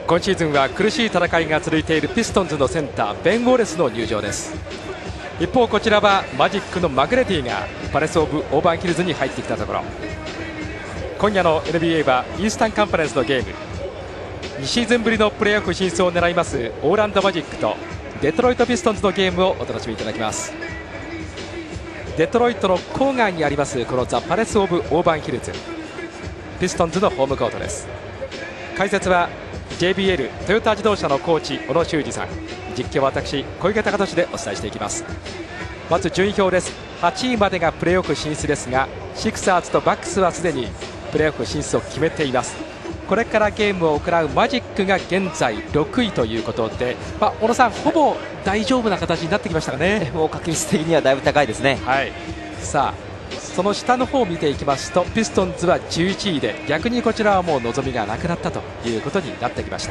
今シーズンは苦しい戦いが続いているピストンズのセンターベン・ウォレスの入場です。一方こちらはマジックのマグレディがパレス・オブ・オーバーヒルズに入ってきたところ、今夜の NBA はイースタンカンファレンスのゲーム、2シーズンぶりのプレーオフ進出を狙いますオーランドマジックとデトロイトピストンズのゲームをお楽しみいただきます。デトロイトの郊外にありますこのザ・パレス・オブ・オーバーヒルズ、ピストンズのホームコートです。解説は JBL トヨタ自動車のコーチ小野秀二さん、実況は私小池隆俊でお伝えしていきます。まず順位表です。8位までがプレーオフ進出ですが、シクサーズとバックスはすでにプレーオフ進出を決めています。これからゲームを行うマジックが現在6位ということで、小野さん、ほぼ大丈夫な形になってきましたかね。もう確率的にはだいぶ高いですね。はい、さあその下の方を見ていきますと、ピストンズは11位で、逆にこちらはもう望みがなくなったということになってきまし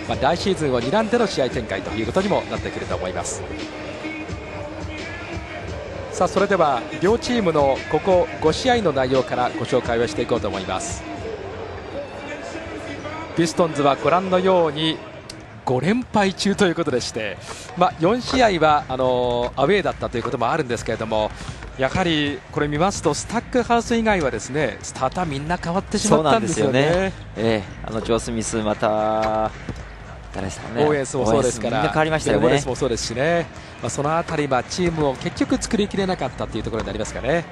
た。来シーズンを睨んでの試合展開ということにもなってくると思います。さあそれでは両チームのここ5試合の内容からご紹介をしていこうと思います。ピストンズはご覧のように5連敗中ということでして、4試合はアウェーだったということもあるんですけれども、やはりこれ見ますとスタックハウス以外はですね、スターターみんな変わってしまったんですよね。ジョー・スミス、また誰ですかね、オーエンスもそうですから、みんな変わりましたよね。ベン・ウォレスもそうですしね、そのあたりチームを結局作りきれなかったというところになりますかね。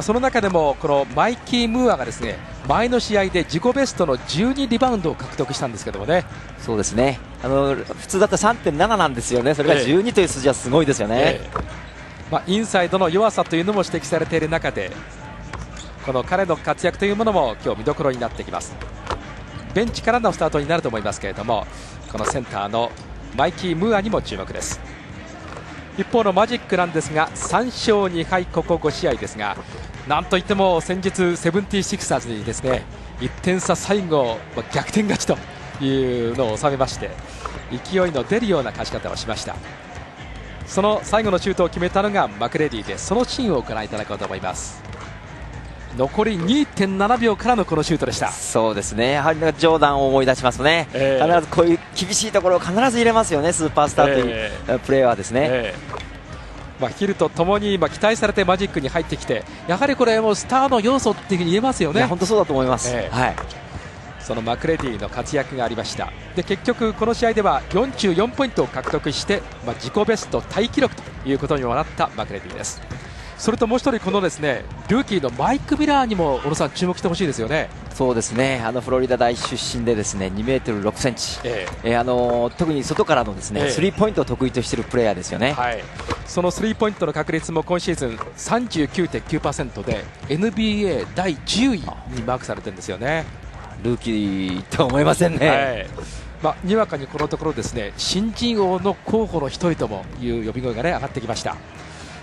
その中でもこのマイキー・ムーアがですね、前の試合で自己ベストの12リバウンドを獲得したんですけどもね。そうですね、普通だったら 3.7 なんですよね。それが12という数字はすごいですよね。インサイドの弱さというのも指摘されている中で、この彼の活躍というものも今日見どころになってきます。ベンチからのスタートになると思いますけれども、このセンターのマイキー・ムーアにも注目です。一方のマジックなんですが、3勝2敗ここ5試合ですが、なんといっても先日セブンティシクサーズにですね、1点差最後逆転勝ちというのを収めまして、勢いの出るような勝ち方をしました。その最後のシュートを決めたのがマクレディで、そのシーンをご覧いただこうと思います。残り 2.7 秒からのこのシュートでした。そうですね、やはりジョーダンを思い出しますね。必ずこういう厳しいところを必ず入れますよね、スーパースターというプレーはですね。ヒルとともに期待されてマジックに入ってきて、やはりこれもスターの要素っていうふうに言えますよね。本当そうだと思います。そのマクレディの活躍がありました。で結局この試合では44ポイントを獲得して、自己ベストタイ記録ということにもなったマクレディです。それともう一人、このですねルーキーのマイク・ミラーにも小野さん注目してほしいですよね。そうですね、フロリダ大出身でですね、2メートル6センチ、特に外からのですね、スリーポイントを得意としているプレーヤーですよね。そのスリーポイントの確率も今シーズン 39.9% で NBA 第10位にマークされてるんですよね。ルーキーとは思えませんね。にわかにこのところですね、新人王の候補の一人ともいう呼び声が上がってきました。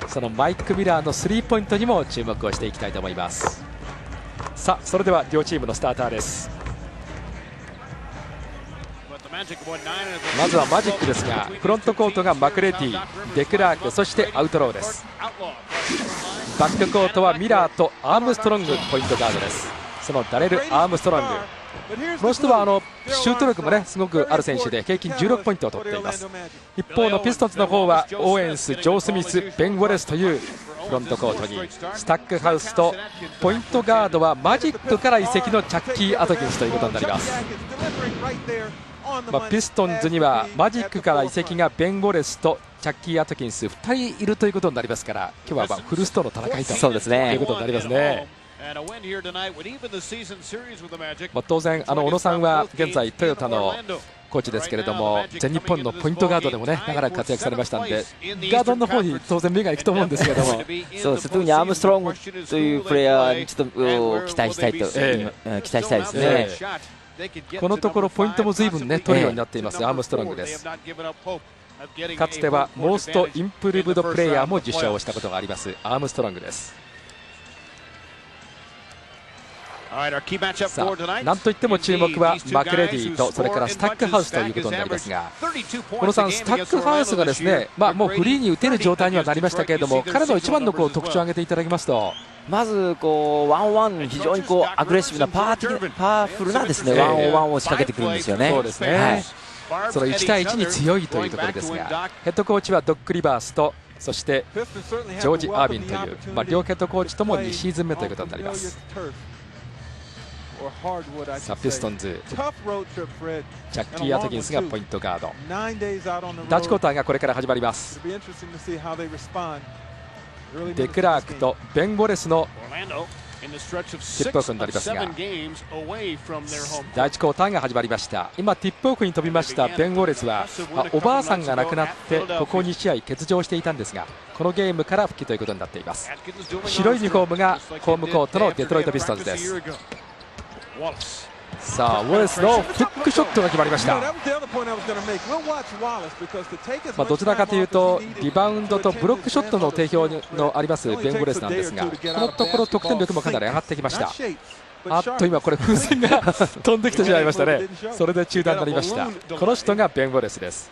そのマイク・ミラーのスリーポイントにも注目をしていきたいと思います。さあそれでは両チームのスターターです。まずはマジックですが、フロントコートがマクレディ、デクラーク、そしてアウトローです。バックコートはミラーとアームストロングポイントガードです。そのダレル・アームストロング、この人はシュート力もすごくある選手で、平均16ポイントを取っています。一方のピストンズの方はオーエンス、ジョー・スミス、ベン・ウォレスというフロントコートに、スタックハウスとポイントガードはマジックから移籍のチャッキー・アトキンスということになります。ピストンズにはマジックから移籍がベン・ウォレスとチャッキー・アトキンス2人いるということになりますから、今日はフルストの戦いということになりますね。当然小野さんは現在トヨタのコーチですけれども、全日本のポイントガードでも長らく活躍されましたので、ガードの方に当然目がいくと思うんですけれども、そうです、特にアームストロングというプレーヤーにちょっと期待したいですね。このところポイントも随分取るようになっています、アームストロングです。かつてはモーストインプルーブドプレーヤーも受賞したことがありますアームストロングです。さあ、なんといっても注目はマクレディとそれからスタックハウスということになりますが、小野さん、スタックハウスがですね、もうフリーに打てる状態にはなりましたけれども、彼の一番の特徴を挙げていただきますと、まず1-1、非常にアグレッシブなパワフルなですね、1-1を仕掛けてくるんですよね。そうですね、その1対1に強いというところですが、ヘッドコーチはドッグ・リバースと、そしてジョージ・アービンという、両ヘッドコーチとも2シーズン目ということになります。さあ、ピストンズ、ジャッキー・アトキンスがポイントガード。第1クォーターがこれから始まります。デクラークとベン・ウォレスのティップオフになりますが、第1クォーターが始まりました。今ティップオフに飛びましたベン・ウォレスは、おばあさんが亡くなってここ2試合欠場していたんですが、このゲームから復帰ということになっています。白いユニフォームがホームコートのデトロイト・ピストンズです。さあ、ウォレスのフックショットが決まりました。どちらかというとリバウンドとブロックショットの定評のありますベン・ウォレスなんですが、このところ得点力もかなり上がってきました。今これ風船が飛んできてしまいましたね。それで中断になりました。この人がベン・ウォレスです。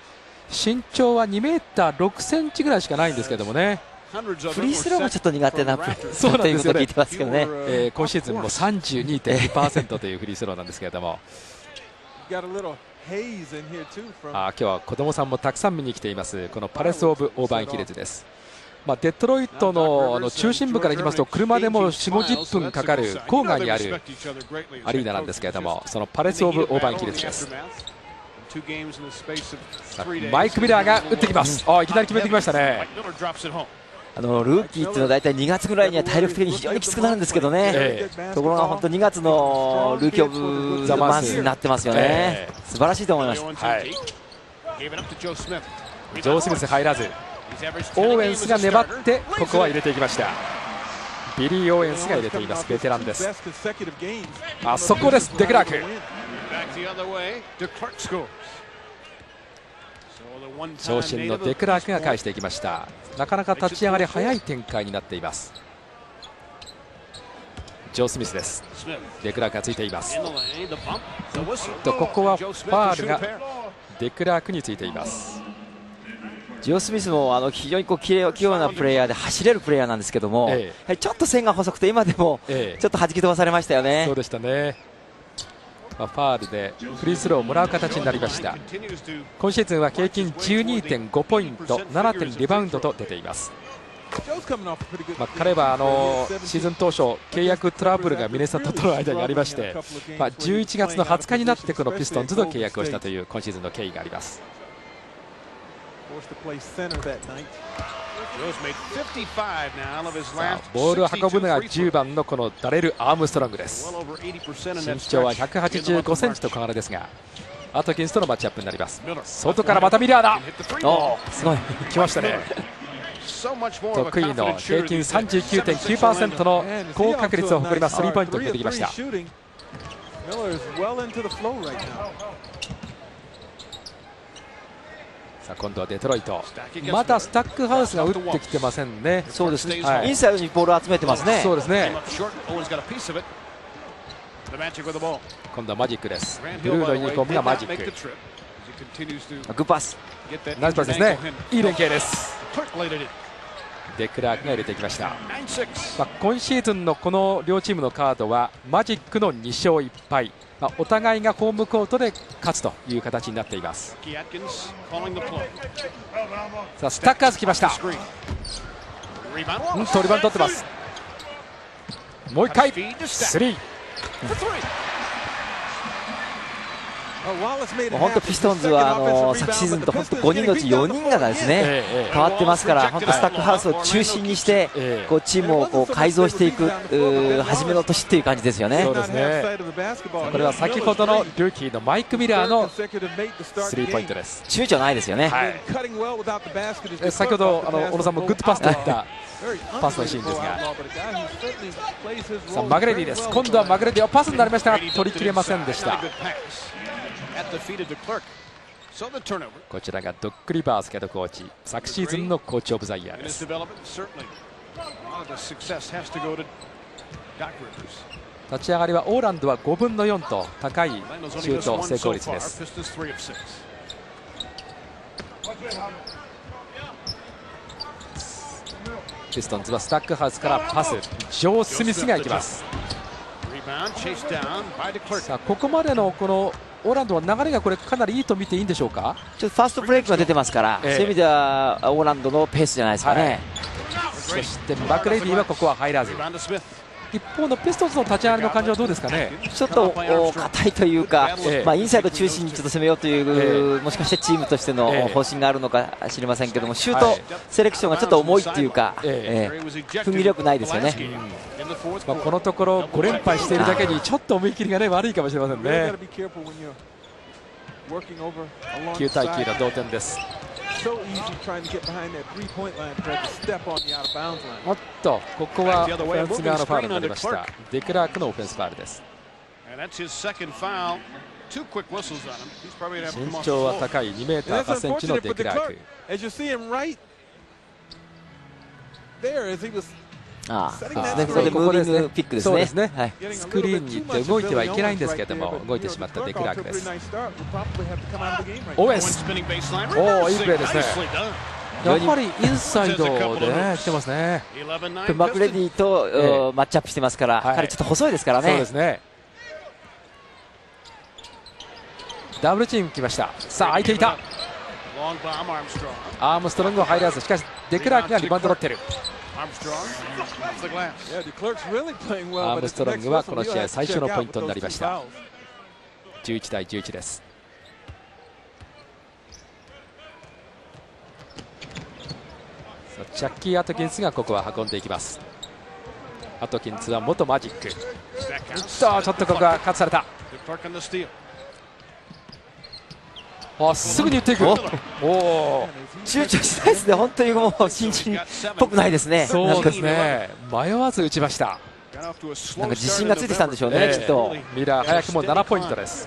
身長は2メーター6センチぐらいしかないんですけどもね、フリースローもちょっと苦手なプレーそうなんですよね。ということを聞いてますけどね、今シーズンも 32.2% というフリースローなんですけれども、今日は子供さんもたくさん見に来ています、このパレス・オブ・オーバーンヒルズです。デトロイトの中心部から行きますと車でも4、50分かかる郊外にあるアリーナなんですけれども、そのパレス・オブ・オーバーンヒルズです。マイク・ミラーが打ってきます。いきなり決めてきましたね。ルーキーっていうのは大体2月ぐらいには体力的に非常にきつくなるんですけどね、ところが本当2月のルーキー・オブ・ザ・マンスになってますよね、素晴らしいと思います。ジョー・スミス入らず、オーエンスが粘ってここは入れていきました。ビリー・オーエンスが入れています。ベテランです。速攻です。デクラーク、長身のデクラークが返していきました。なかなか立ち上がり早い展開になっています。ジョー・スミスです。デクラークがついています。ここはファールがデクラークについています。ジョー・スミスも非常に器用なプレーヤーで走れるプレーヤーなんですけども、ちょっと線が細くて今でもちょっと弾き飛ばされましたよね。そうでしたね。ファールでフリースローをもらう形になりました。今シーズンは平均 12.5 ポイント 7. 点リバウンドと出ています。彼はシーズン当初契約トラブルがミネソタとの間にありまして、11月の20日になってこのピストンズと契約をしたという今シーズンの経緯があります。ボールを運ぶのが10番のこのダレル・アームストロングです。身長は185センチと小柄ですが、アトキンスとのマッチアップになります。外からまたミラーだ。すごい来ましたね。得意の平均 39.9% の高確率を誇りますスリーポイントを決めてきました。さあ今度はデトロイト、まだスタックハウスが打ってきてませんね。そうですね、インサイドにボールを集めてますね。そうですね。今度はマジックです。ブルーのユニフォームがマジック。グッパス、ナイスパスですね。いい連携です。デクラークが入れていきました。今シーズンのこの両チームのカードはマジックの2勝1敗、お互いがホームコートで勝つという形になっています。さあスタッカーズ来ました。リバウンド取ってます。もう一回スリー。本当ピストンズは昨シーズンと本当5人のうち4人がですね変わってますから、本当スタックハウスを中心にしてチームを改造していく初めの年っていう感じですよね。そうですね。これは先ほどのルーキーのマイク・ミラーのスリーポイントです。躊躇ないですよね。先ほど小野さんもグッドパスといったパスのシーンですが、さあマグレディです。今度はマグレディはパスになりましたが取りきれませんでした。こちらがドッグ・リバースヘッドコーチ、昨シーズンのコーチオブザイヤーです。立ち上がりはオーランドは5分の4と高いシュート成功率です。ピストンズはスタックハウスからパス、ジョー・スミスが行きます。さあここまでのこのオーランドは流れがこれかなりいいと見ていいんでしょうか。ちょっとファーストブレイクが出てますから、そういう意味ではオーランドのペースじゃないですかね。そしてマクレディはここは入らず。一方のピストンズの立ち上がりの感じはどうですかね。ちょっと硬いというか、インサイド中心にちょっと攻めようという、もしかしてチームとしての方針があるのか知りませんけども、シュートセレクションがちょっと重いっていうか、踏み力ないですよね。このところ5連敗しているだけにちょっと思い切りが、ね、悪いかもしれませんね。9対9の同点です。おっと、ここはオフェンス側のファウルになりました。デクラークのオフェンスファウルです。身長は高い2メーター8センチのデクラーク。ここでムービングピックですね。スクリーンに行って動いてはいけないんですけれども、動いてしまったデクラークです。オーエンス、おお、いいプレーですね。やはりインサイドで、ね、来てますね。マクレディと、マッチアップしてますから、彼ちょっと細いですからね。そうですね。ダブルチーム来ました。さあ空いていた。アームストロングは入らず、しかしデクラークがリバウンド取ってる。アームストロングはこの試合最初のポイントになりました。11対11です。チャッキー・アトキンスがここは運んでいきます。アトキンスは元マジック。ちょっとここはカットされた。すぐに打っていく。躊躇しないですね。本当にもう新人っぽくないですね。そうですね。迷わず打ちました。なんか自信がついてきたんでしょうね、きっと。ミラー早くも7ポイントです。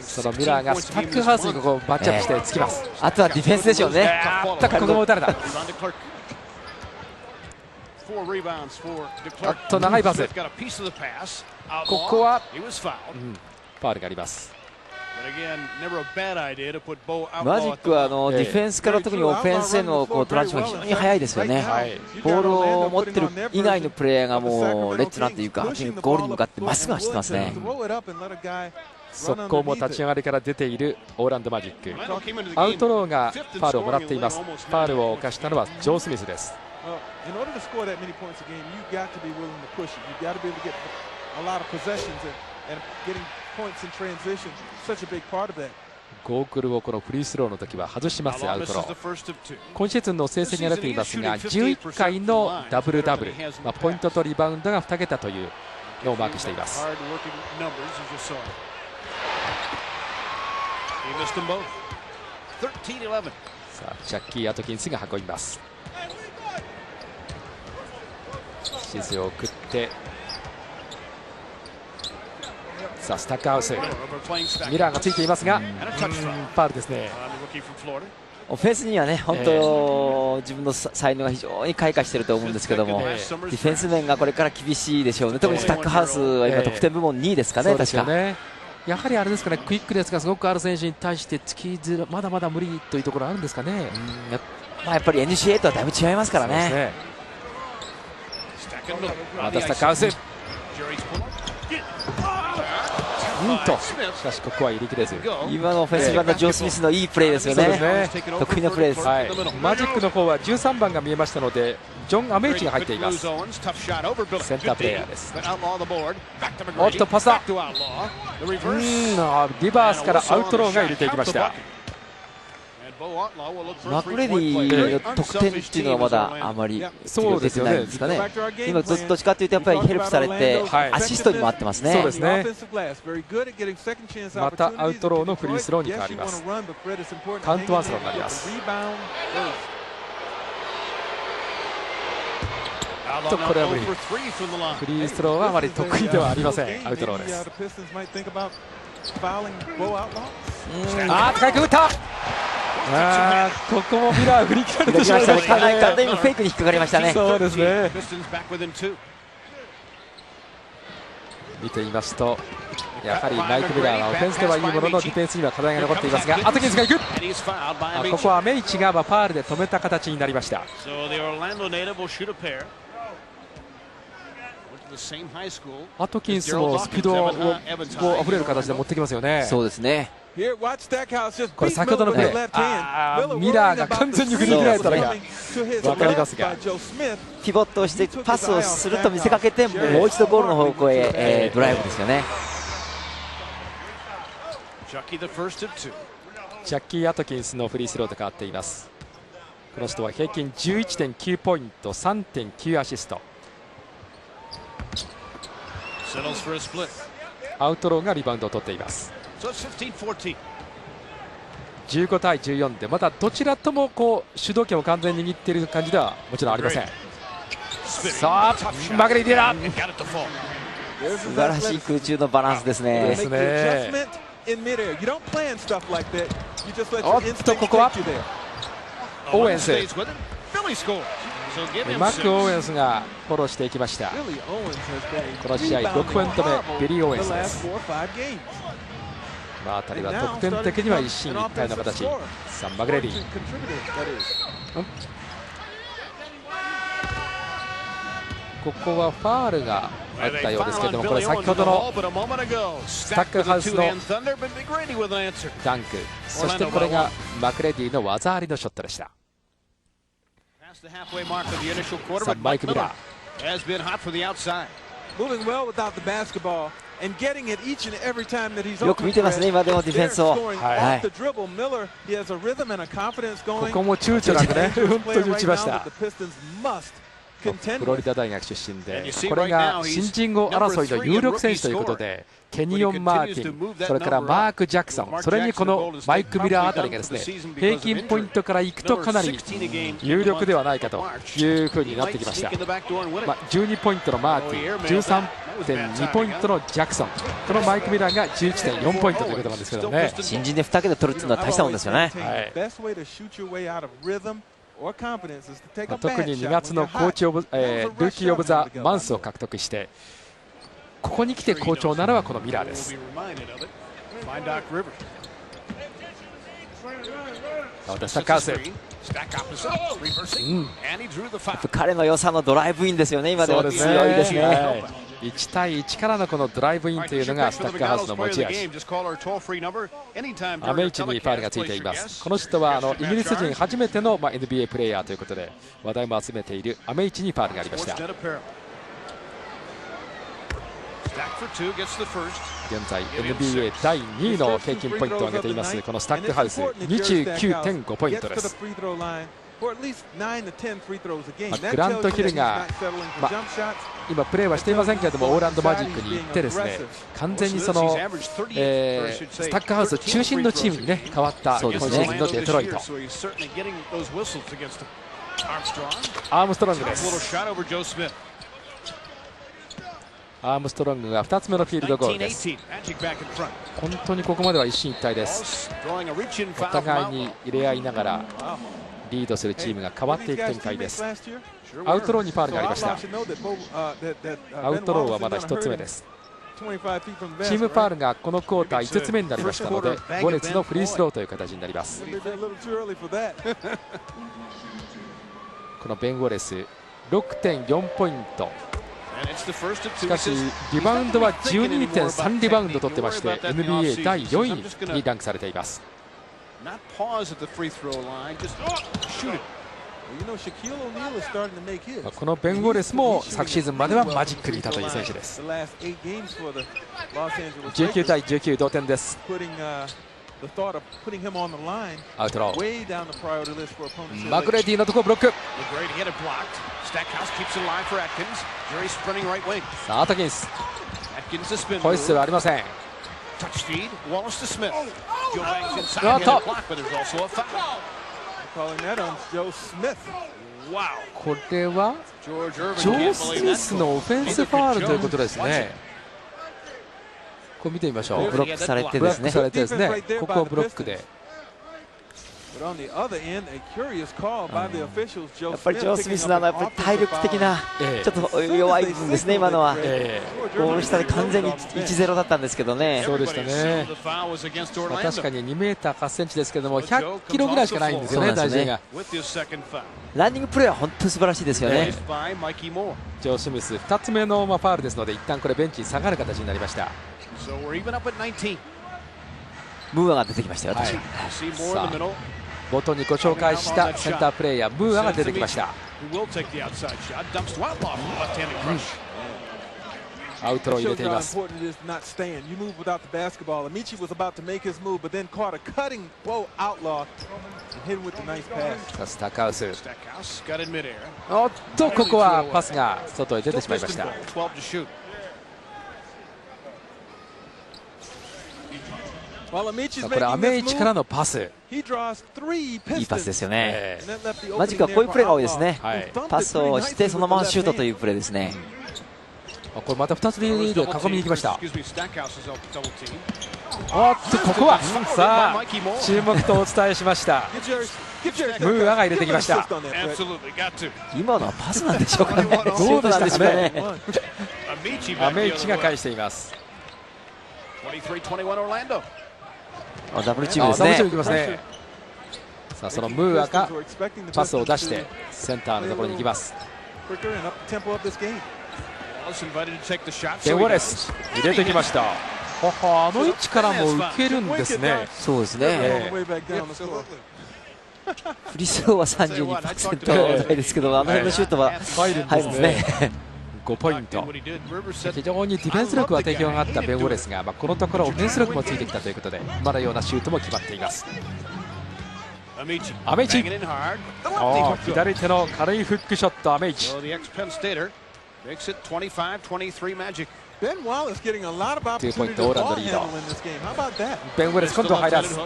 そのミラーがスタックハウスにここマッチアップしてつきます。あとはディフェンスでしょうね。ここも打たれた。あと長いパス。ここは、ファウルがあります。マジックはディフェンスから特にオフェンスへのトランジションが非常に速いですよね。ボールを持ってる以外のプレーヤーがもうレッツなんていうか、ゴールに向かってまっすぐ走ってますね。速攻も立ち上がりから出ているオーランドマジック。アウトローがファウルをもらっています。ファウルを犯したのはジョー・スミスです。ゴーグルをこのフリースローの時は外します。アウトロー。今シーズンの成績が出ていますが、11回のダブルダブル、ポイントとリバウンドが2桁というのをマークしています。さあジャッキー・アトキンスが運びます。指示を送って、さあスタックハウス、ミラーがついていますが、ファウルですね。オフェンスにはね、本当自分の才能が非常に開花していると思うんですけども、ディフェンス面がこれから厳しいでしょうね。特にスタックハウスは今得点部門2位ですかね、確か。やはりあれですかね、クイックですがすごくある選手に対してまだまだ無理というところあるんですかね。やっぱり NCA とはだいぶ違いますからね。またスタックハウス。しかしここは入りきれず。今のオフェンスリバウンドジョー・スミスのいいプレーですよね。得意なプレーです。マジックの方は13番が見えましたので、ジョン・アメイチが入っています。センタープレーヤーです。おっとパスだ。リバースからアウトローが入れていきました。マクレディの得点っていうのはまだあまり出てないんですかね。今どっちかというとやっぱりヘルプされてアシストにも合ってますね。そうですね。またアウトローのフリースローに変わります。カウントワンスローになります。これは無理。フリースローはあまり得意ではありません。アウトローです。高く打った。ここもミラー振り切られてしまいましたね。完全にフェイクに引っかかりましたね。そうですね。見ていますとやはりマイク・ミラーはオフェンスではいいもののディフェンスには課題が残っていますが、アトキンスがいく。ここはメイチがファウルで止めた形になりました。アトキンスもスピードをあふれる形で持ってきますよね。そうですね。これ先ほどのプレー、ミラーが完全に振り切られたのが分かりますが、ピボットをしてパスをすると見せかけてもう一度ゴールの方向へ、ドライブですよね。ジャッキー・アトキンスのフリースローと変わっています。この人は平均 11.9 ポイント 3.9 アシスト。アウトローがリバウンドを取っています。15対14でまだどちらとも主導権を完全に握っている感じではもちろんありません。さあマグレディだ。素晴らしい空中のバランスですね。おっとここはオーエンス、マック・オーエンスがフォローしていきました。この試合6ポイント目ビリー・オーエンスです。この辺りは得点的には一進一退の形。さあマグレディ、ここはファールがあったようですけれども、これ先ほどのスタックハウスのダンク、そしてこれがマクレディの技ありのショットでした。さあマイク・ミラーよく見てますね、今でもディフェンスを。ここも躊躇なくね本当に打ちました。フロリダ大学出身で、これが新人王争いの有力選手ということで、ケニオン・マーティン、それからマーク・ジャクソン、それにこのマイク・ミラーあたりがですね、平均ポイントからいくとかなり有力ではないかというふうになってきました。12ポイントのマーティン、13.2 ポイントのジャクソン、このマイク・ミラーが 11.4 ポイントということなんですけどね。新人で2桁取るっていうのは大したもんですよね。特に2月のコーチオブ、ルーキー・オブ・ザ・マンスを獲得して、ここに来て好調なのはこのミラーです。スタッカース、彼の良さのドライブインですよね。今でも強いですね。1対1からのこのドライブインというのがスタッカーハウスの持ち味。アメイチにファウルがついています。この人はイギリス人初めてのNBA プレーヤーということで話題も集めているアメイチにファウルがありました。現在 NBA 第2位の平均ポイントを上げていますこのスタックハウス、 29.5 ポイントです。グラント・ヒルが、今プレーはしていませんけれどもオーランドマジックに行ってですね、完全にその、スタックハウス中心のチームに、ね、変わった今シーズンのデトロイト。アームストロングです。アームストロングが2つ目のフィールドゴールです。本当にここまでは一進一退です。お互いに入れ合いながらリードするチームが変わっていく展開です。アウトローにファウルがありました。アウトローはまだ1つ目です。チームファウルがこのクォーター5つ目になりましたので、5列のフリースローという形になります。このベン・ウォレス 6.4 ポイント、しかしリバウンドは 12.3 リバウンド取ってまして NBA 第4位にランクされています。このベン・ウォレスも昨シーズンまではマジックにいたという選手です。19対19同点です。アウトロー、マクレディのところブロック。さあアトキンス、ホイッスルはありません。おっと、これはジョー・スミスのオフェンスファウルということですね。これ見てみましょう。ブロックされてですね、ここをブロックでやっぱりジョー・スミスのやっぱり体力的なちょっと弱い部分ですね、今のは。ゴール下で完全に 1-0 だったんですけどね。そうでしたね。確かに2メーター8センチですけども、100キロぐらいしかないんですよね、体重が。ランニングプレーは本当に素晴らしいですよね。ジョー・スミス、2つ目のファウルですので、一旦これベンチに下がる形になりました。ムーアが出てきましたよ、私。さあ冒頭にご紹介したセンタープレーヤームーアが出てきました。アウトロー入れています。スタックハウス、おっとここはパスが外へ出てしまいました。これアメイチからのパス、いいパスですよね。マジックはこういうプレーが多いですね。パスをしてそのままシュートというプレーですね。これまた2つで囲みに行きました。おっとここはさあ注目とお伝えしました。ムーアが入れてきました。今のはパスなんでしょうかね。どうでしたかね。アメイチが返しています。ダブルチームですね。ダブルチームいきますね。さあそのムーアがパスを出してセンターのところに行きます。ベン・ウォレス入れてきました。あの位置からも受けるんですね。そうですね。フリースローは 32% ですけど、あの辺のシュートは入るんですね。5ポイント。非常にディフェンス力は定評があったベン・ウォレスが、このところオフェンス力もついてきたということで今のようなシュートも決まっています。アメイチ、左手の軽いフックショット、アメイチ。2ポイントオーランドリード。ベン・ウォレス今度は入らず。こ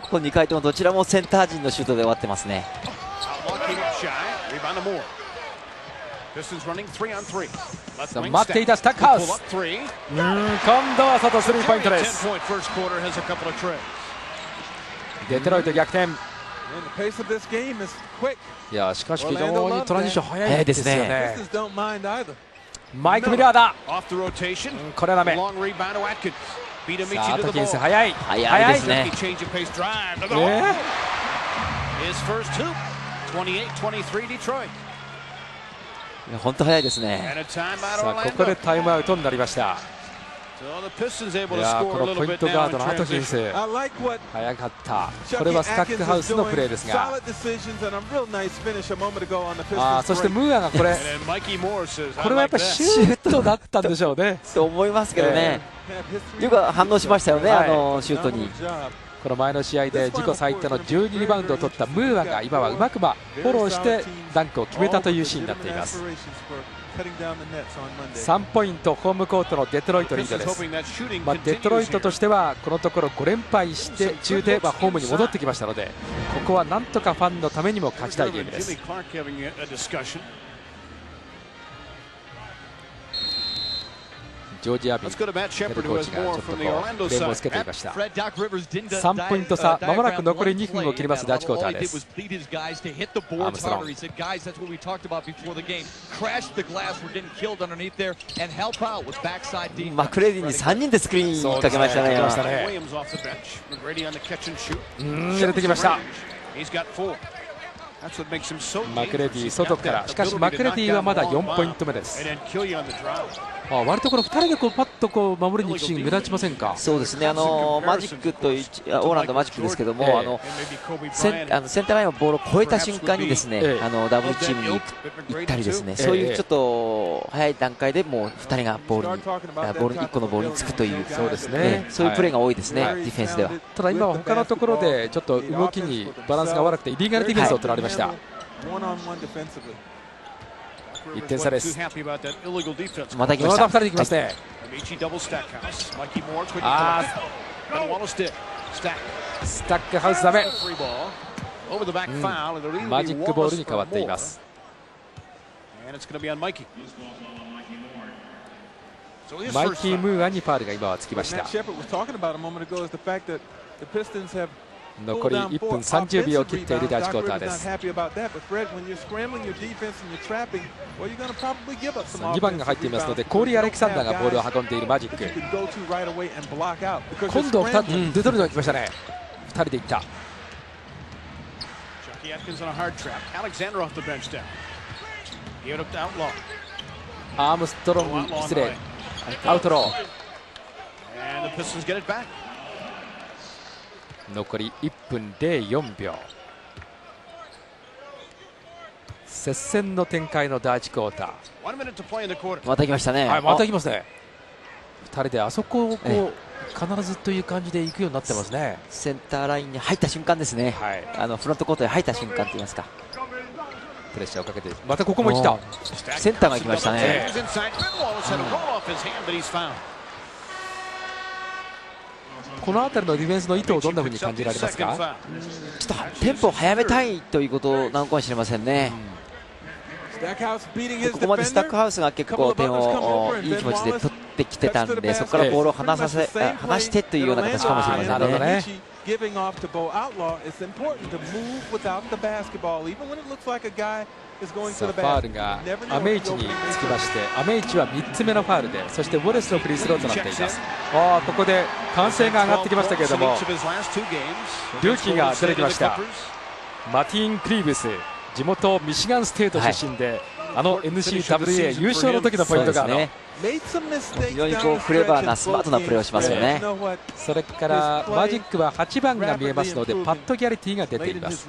こ2回ともどちらもセンター陣のシュートで終わってますね。待っていたスタックハウス、今度は外スリーポイントです。デトロイト逆転。いやしかし非常にトランジション早いですよね。マイク・ミラーだ。これはダメ。さあアトキンス早いですね。本当早いですね。さあここでタイムアウトになりました。いやこのポイントガードのアトキンス早かった。これはスタックハウスのプレーですが、そしてムーアがこれはやっぱりシュートだったんでしょうね。と思いますけどね。よく反応しましたよね、あのシュートに。この前の試合で自己最多の12リバウンドを取ったムーアが今はうまくフォローしてダンクを決めたというシーンになっています。3ポイントホームコートのデトロイトリードです。デトロイトとしてはこのところ5連敗して中でホームに戻ってきましたので、ここはなんとかファンのためにも勝ちたいゲームです。ジョージ・アビンヘッドコーチがちょっとフレームをつけていました。3ポイント差、まもなく残り2分を切ります第1クォーターです。アームストロンマクレディに3人でスクリーンかけましたね。入れてきました。マクレディ外から、しかしマクレディはまだ4ポイント目です。割とこの2人でパッと守りに行くシーン目立ちませんか。そうですね。マジックとオーランドマジックですけども、センターラインのボールを越えた瞬間にですね、ダブルチームに行ったりですね、そういうちょっと早い段階でもう2人がボール1個のボールにつくという、そういうプレーが多いですね、ディフェンスでは。ただ今は他のところでちょっと動きにバランスが悪くてイリーガルディフェンスを取られました。1点差です。また来ました。2人できますね。スタックハウスダメ。マジックボールに変わっています。マイキー・ムーアにファウルが今はつきました。残り1分30秒を切っている第1クォーターです。2番が入っていますので、コーリー・アレキサンダーがボールを運んでいるマジック。今度2つ、デトロイトが来ましたね。2人でいった。アームストロング、失礼、アウトロー。残り1分04秒。接戦の展開の第1クォーター。また来ましたね。はい、また来ますね。2人であそこをこう必ずという感じで行くようになってますね。センターラインに入った瞬間ですね。はい、フロントコートに入った瞬間と言いますか。プレッシャーをかけて、またここも来た。センターが来ましたね。この辺りのディフェンスの意図をどんなふうに感じられますか。ちょっとテンポを速めたいということなのかもしれませんね。ここまでスタックハウスが結構点をいい気持ちで取ってきてたんで、そこからボールを離してというような形かもしれませんね。なるほどね。さあファウルがアメイチにつきまして、アメイチは3つ目のファウルで、そしてウォレスのフリースローとなっています。ここで歓声が上がってきましたけれども、ルーキーが出てきました。マティーン・クリーブス、地元ミシガンステート出身で、NCAA 優勝の時のポイントガード、非常にこうクレバーなスマートなプレーをしますよね。それからマジックは8番が見えますので、パッド・ギャリティが出ています。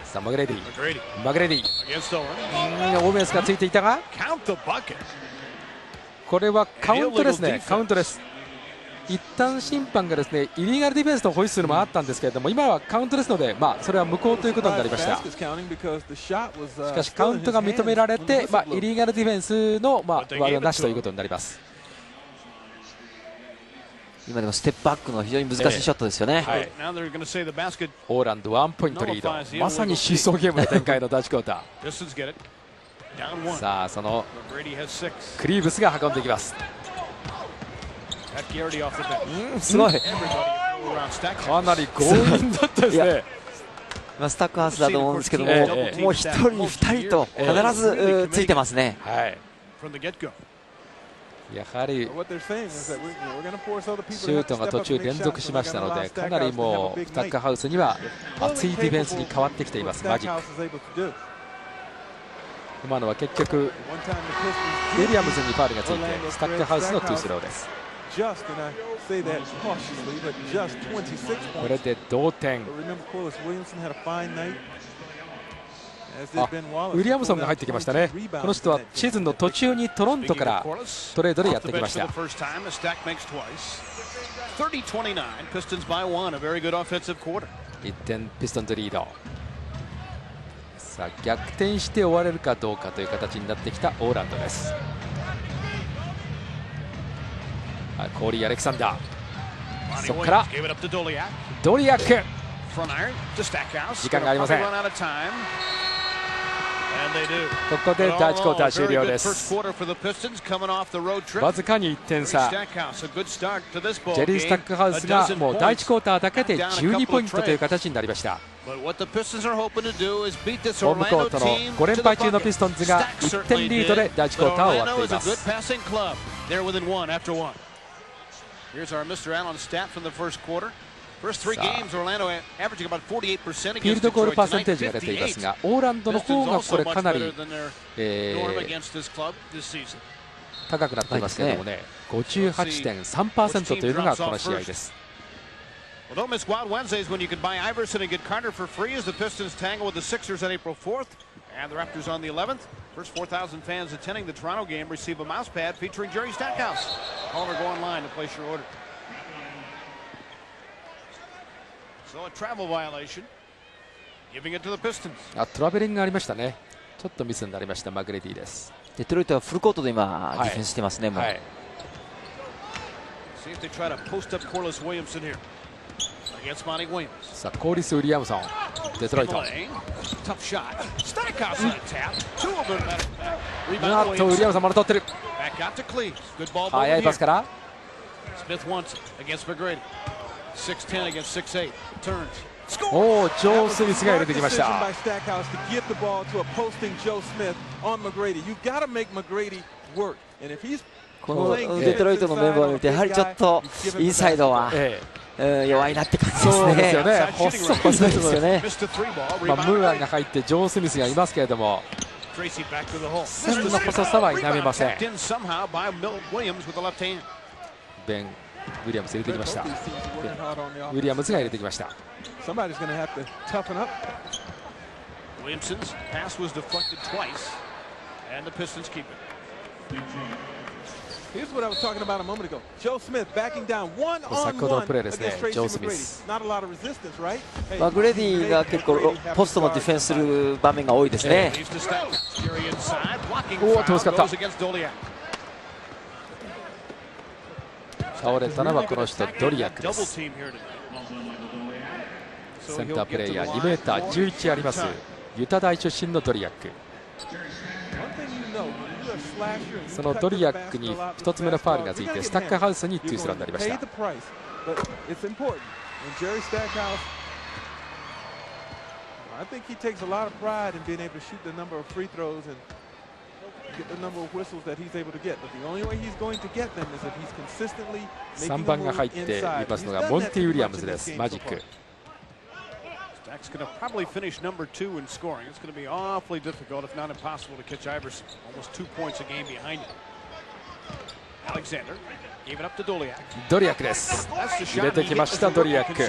さあマグレディ、オーメンスがついていたが、これはカウントですね。カウントです。一旦審判がですね、イリーガルディフェンスのホイッスルもあったんですけれども、今はカウントですので、それは無効ということになりました。しかしカウントが認められて、イリーガルディフェンスのワードなしということになります。今でもステップバックの非常に難しいショットですよね。オーランド1ポイントリード、まさにシーソーゲームの展開の第1クォーター。さあそのクリーブスが運んでいきます。すごい、かなり強引だったですね。スタックハウスだと思うんですけども、もう1人、2人と必ずついてますね。やはりシュートが途中連続しましたので、かなりもうスタックハウスには熱いディフェンスに変わってきています。マジック、今のは結局ウィリアムズにファウルがついて、スタックハウスの2スローです。これで同点。ウィリアムソンが入ってきましたね。この人はシーズンの途中にトロントからトレードでやってきました。1点ピストンズリード。さあ逆転して終われるかどうかという形になってきたオーランドです。コーリー・アレキサンダー、そこからドリアック、時間がありません。ここで第1クォーター終了です。わずかに1点差。ジェリー・スタックハウスがもう第1クォーターだけで12ポイントという形になりました。ホームコートの5連敗中のピストンズが1点リードで第1クォーターを終わっています。フィールドゴールパーセンテージが出ていますが、オーランドの方がこれかなり、高くなっていますけれどもね、58.3% というのがこの試合です。Don't miss Wild Wednesdays when you can buy Iverson and get Carter for free as the Pistons tangle with the Sixers on April 4th and the Raptors on the 11th. First 4,000 fans attending the Toronto game receive a mouse pad featuring Jerry Stackhouse. Call or go online to place your order. So a travel violation, giving it to the Pistons. トラベリングがありましたね。ちょっとミスになりましたマグレディです。デトロイトはフルコートで今ディフェンスしてますね。もう。See if they try to post up Corliss Williamson here. さあコーリス・ウィリアムソン、デトロイト。ウィリアムソンまだ取ってる。速いパスからおお、ジョー・スミスが入れてきました。このデトロイトのメンバーを見てやはりちょっとインサイドは、弱いなって感じですね。そうですよね。細いですよね。ムーアンが入ってジョー・スミスがいますけれども、線の細さは否めません。ベン・ウィリアムズ入れてきました。ウィリアムズが入れてきました。先ほどのプレーですね、ジョー・スミス。グレディが結構ポストのディフェンスする場面が多いですね。おお、遠かった。倒れたのはこの人、ドリアックです。センタープレーヤー、2メーター11あります、ユタ大出身のドリアック。そのドリアックに1つ目のファウルがついて、スタッカーハウスにツースローになりました。3番が入っていますのがモンティ・ウィリアムズです、マジック。Stack's going to probably finish number 2 in scoring. It's going to be awfully difficult, if not impossible, to catch Iverson. Almost 2 points a game behind him. Alexander gave it up to Doliak. ドリアックです。入れてきました、ドリアック。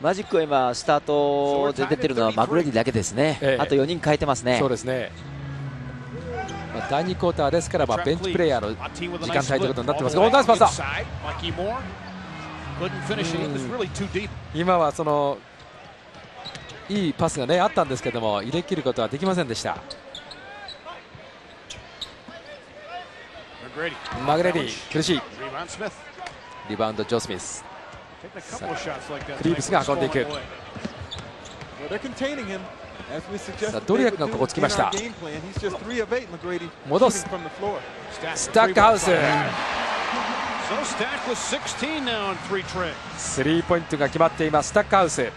マジックは今スタートで出てるのはマグレディだけですね。あと4人変えてますね。そうですね。第2クォーターですから、ベンチプレーヤーの時間帯ということになってますが、ナイスパスだ。今はそのいいパスがねあったんですけども、入れ切ることはできませんでした。マグレディ苦しい。リバウンドジョー・スミス。クリーブスが運んでいく。さあドリアックがここつきました。戻す。スタックハウス。スリーポイントが決まっています、スタックハウス。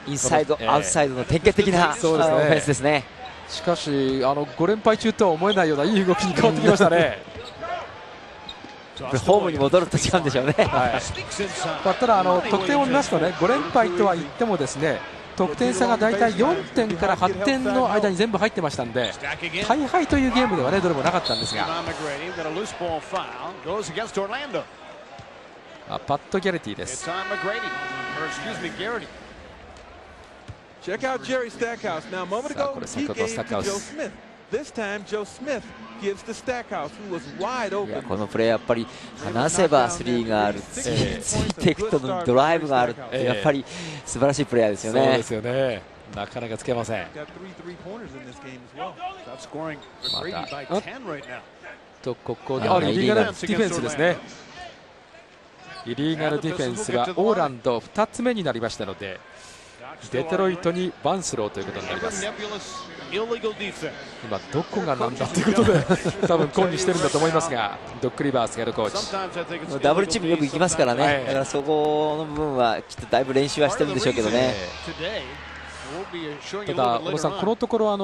インサイド、アウトサイドの典型的なオフェンスですね。しかし5連敗中とは思えないようないい動きに変わってきましたね。ホームに戻ると違うんでしょうね。ただ得点を見ますとね、5連敗とは言ってもですね、得点差がだいたい4点から8点の間に全部入ってましたんで、大敗というゲームではねどれもなかったんですが。パット・ギャレティです。これ先ほどのスタックハウス。このプレーやっぱり離せばスリーがある、ついていくとドライブがある、やっぱり素晴らしいプレーヤーですよね。そうですよね。なかなかつけません。ここでイリーガルディフェンスですね。イリーガルディフェンスはオーランド2つ目になりましたので、デトロイトにバンスローということになります。今どこがなんだということで多分コンにしてるんだと思いますが、ドック・リバースヘッドコーチ。ダブルチームよく行きますからね、だからそこの部分はきっとだいぶ練習はしてるんでしょうけどね。ただ小野さん、このところ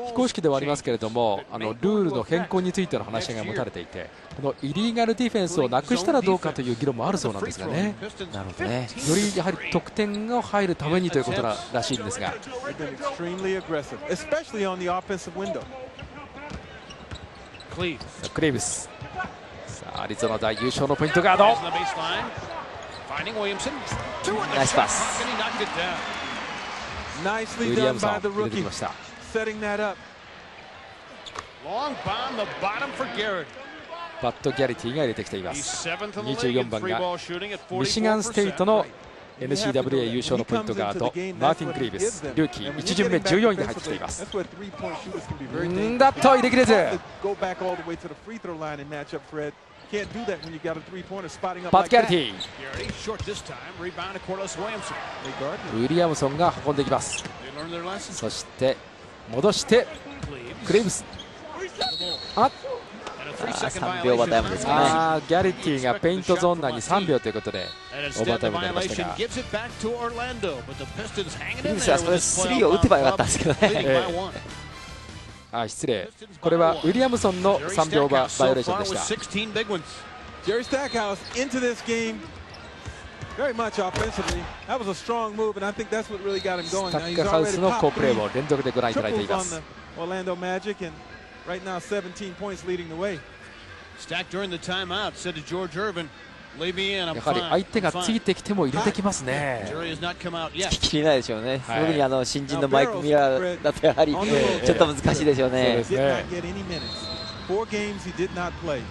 非公式ではありますけれども、ルールの変更についての話が持たれていて、このイリーガルディフェンスをなくしたらどうかという議論もあるそうなんですがね。なるほどね。よりやはり得点が入るためにということらしいんですが。クレイブス。さあアリゾナ大優勝のポイントガード。ナイスパス。ウィリアムソン入れてきました。バット・ギャリティが入れてきています。24番がミシガンステイトの NCAA 優勝のポイントガードマーティン・クリーブス、ルーキー1巡目14位で入ってきています。だっと入れきれず。パット・ギャリティ、ウィリアムソンが運んでいきます。そして戻してクレイブス、3秒オーバータイムですかね。ギャリティがペイントゾーン内に3秒ということでオーバータイムになりましたが、フリースはそこで3を打てばよかったんですけどね。失礼、これはウィリアムソンの3秒オーバーバイオレーションでした。Jerry Stackhouse into this game very much offensively. That was a strong move, and I think that's what really got him going. スタックハウスの好プレーを連続でご覧いただいています。Orlando Magic, and right now 17 points leading the way. Stack during the timeout said to George Irvin, "Leave me in. I'm やはり fine." 相手がついてきても入れてきますね。Jerry has not come out 聞 yet. ききれないでしょうね。特に新人のマイク・ミラーだとやはりちょっと難しいでしょうね。Did not get any minutes. 4 games he did not play.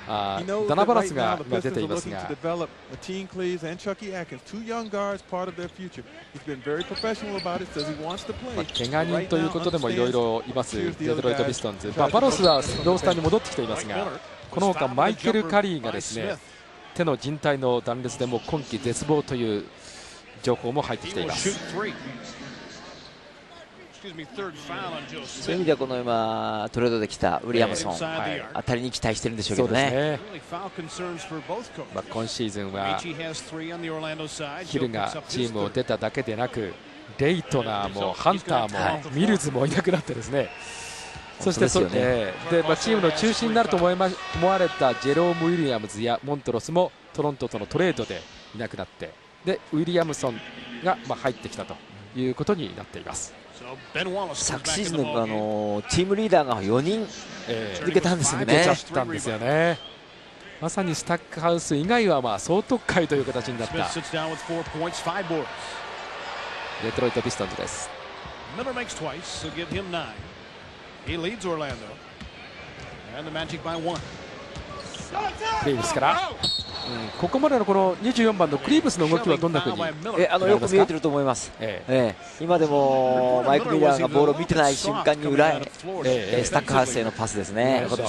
ダナバラスが今出ていますが、怪我人ということでもいろいろいますデトロイト・ピストンズ。バロスはロースターに戻ってきていますが、このほかマイケル・カリーがですね、手の靭帯の断裂でも今季絶望という情報も入ってきています。そういう意味ではこの今トレードできたウィリアムソン、当たりに期待してるんでしょうけどね。今シーズンはヒルがチームを出ただけでなく、レイトナーもハンターもミルズもいなくなってですね、そしてチームの中心になると思われたジェローム・ウィリアムズやモントロスもトロントとのトレードでいなくなって、でウィリアムソンが入ってきたということになっています。昨シーズンのチームリーダーが4人抜けたんですよね。抜けちゃったんですよね。まさにスタックハウス以外は総特会という形になったデトロイト・ピストンズです。クリーブスから、ここまでのこの24番のクリーブスの動きはどんなふうによく見えてると思います。今でもマイク・ミラーがボールを見てない瞬間に裏へスタックハウスへのパスですね。ここ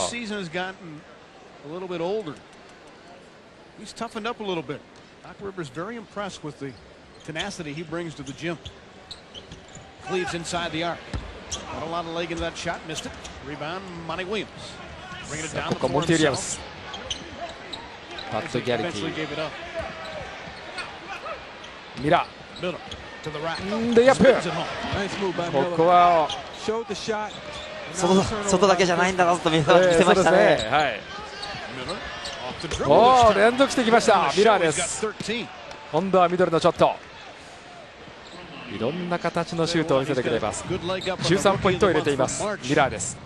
モンティ・ウィリアムス、パッド・ギャリティ、ミラー、レイアップ、ここは外だけじゃないんだなと見せましたね。連続してきましたミラーです。今度はミドルのショット、いろんな形のシュートを見せてくれます。13ポイントを入れていますミラーです。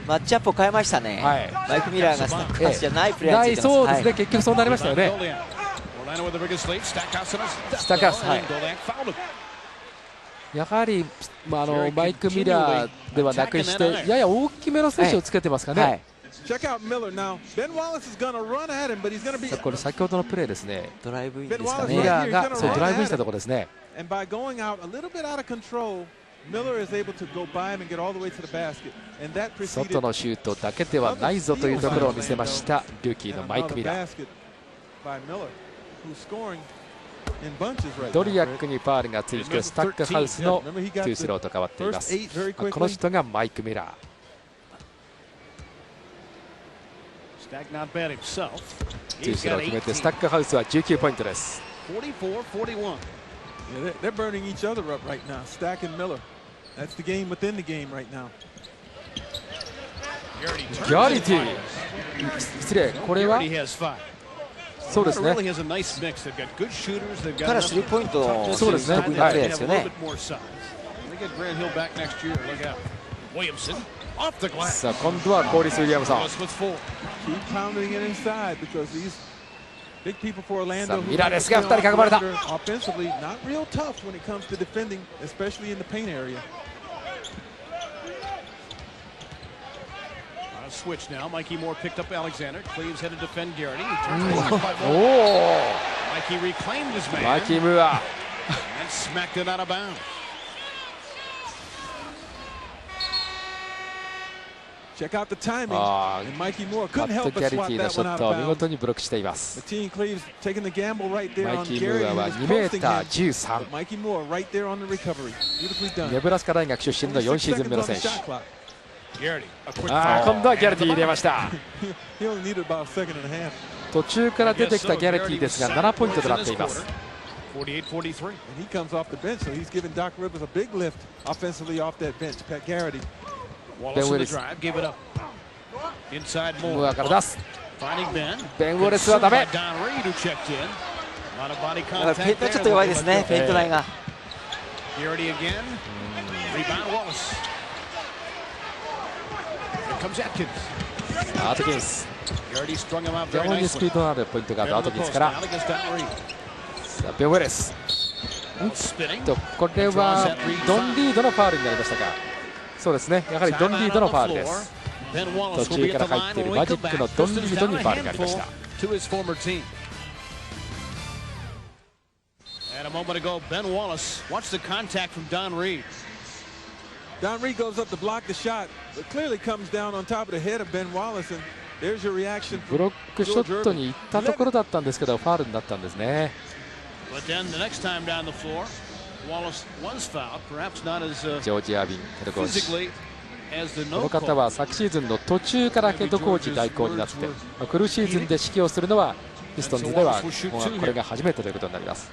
マッチアップを変えましたね。マイク・ミラーがスタックハウスじゃないプレーについてます。そうですね、結局そうなりましたよね。スタックハウス、やはりマイク・ミラーではなくしてやや大きめの選手をつけてますかね。これ先ほどのプレーですね。ドライブインですかね。ミラーがドライブインしたところですね。外のシュートだけではないぞというところを見せましたルーキーのマイク・ミラー。ドリアックにファウルがついてスタックハウスの2スローと変わっています。この人がマイク・ミラー。2スロー決めてスタックハウスは19ポイントです。They're burning each other up right now. Stack and Miller. That's the game within the game right now. ギャリティ、失礼、これはそうですね。からスリーポイントそうですね。得意なプレーですよね。さあ今度はコーリス・ウィリアムソン。さあミラーですが2人囲まれた。Switch now. Mikey Moore picked up Alexander. Cleaves headed to defend Garrity. Mikey reclaimed his man. Mikey Moore and smacked it out of bounds. Check out the timing. あ And Mikey Moore マ couldn't ット・ help ギ but ャリテ swat ィの that ショ one ッ out トを見 of 事 bounds. にブロックしています。 Mateen Cleaves taking the gamble right there マ on イキー・ム Gary, ーア who は was 2メー posting ター him. 13 But Mikey Moore right there on the recovery. Beautifully done. ネブラスカ大学出身の Only 4 6シーズン目の seconds on 選 the 手。 shot clock. Garrity, a quick 今度はギャリティ入れました。 He only needed about a second and a half. 途中から出てきたギャリティですが7ポイントとなっています。 48-43. And he comes off the bench, so he's giving Doc Rivers a big lift offensively off that bench. Pat Garrity. Wallace in the drive, gave it up. Inside ムー Moore. アから出す。 Finding Ben. ベン・ウォレスはダメ。 Don Reed who checked in. A lot of body だから contact ペイントは there. ちょっと弱いですね、ペイントラインが。 Garrity again. Rebound Wallace. Here comes Atkins. アートキンス。 Garrity strung him out 非 very 常にスピ nicely. ードのあるポイントがあるアートキンス Post から now against Don Reed. さあベン・ウォレス。 Spinning. これはドン・リードのファウルになりましたか。そうですね、やはりドン・リードのファウルです。 Ben 途 Wallace will 中 be か at ら the 入って line いる when マ we ジ come ックの back. ドン・リ Pistons ード down に a ファウルがありました。 handful to his former team. And a moment ago, Ben Wallace. Watch the contact from Don Reed. Don Reed goes up to block the shot, but clearly comes down on top of the head of Ben Wallace, and there's your reaction ブ from ロックショットに行ったところだったんですけどファウルになったんですね。 But then the next time down the floor, Wallace was fouled, perhaps not as ジョージ・アービンヘッドコーチ。 physically as the こ no の方 call. は昨シーズンの途中からヘッドコーチ代行になって、フルシーズンで指揮をするのはピストンズではこれが初めてということになります。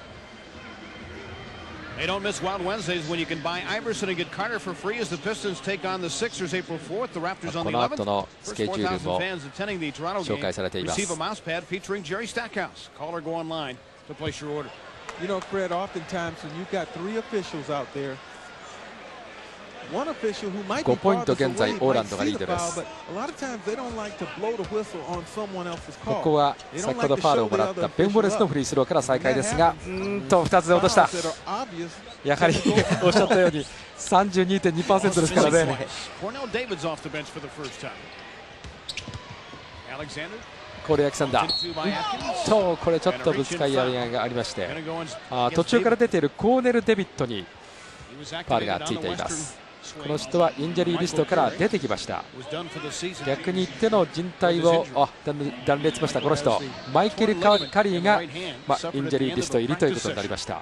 Hey, don't miss Wild Wednesdays when you can buy Iverson and get Carter for free as the Pistons take on the Sixers April 4th. The Raptors on こ the の後 11th. のス First ケジュール 4,000 も fans attending the Toronto 紹 game 介されています。 receive a mouse pad featuring Jerry Stackhouse. Call or go online to place your order. You know, Fred, oftentimes when you've got three officials out there, one official who might be 5ポイント farthest 現在 away オーラ might ンドが see リ the ードで foul, す。 but a lot of times they don't like to blow the whistle on someone else's こ call. こは先ほどファウルをもらったベン・ウォレスのフリースローから再開ですが、2つで落とした。 Fouls that are obvious. やはりおっしゃったように 32.2% ですからね。 Cornell David's off the bench for the first time. Alexander. コール・アレクサンダ Into by Atkins. ーこれちょっとぶつかり合いがありまして、途中から出ているコーネル・デビットに He was ファウルが activated つい on て the いま Western す。 swing. この人はインジャリーリストから出てきました。 Was done for the season. 逆に手の靭帯を断裂しました。この人マイケル・カリーが、インジャリーリスト入りということになりました。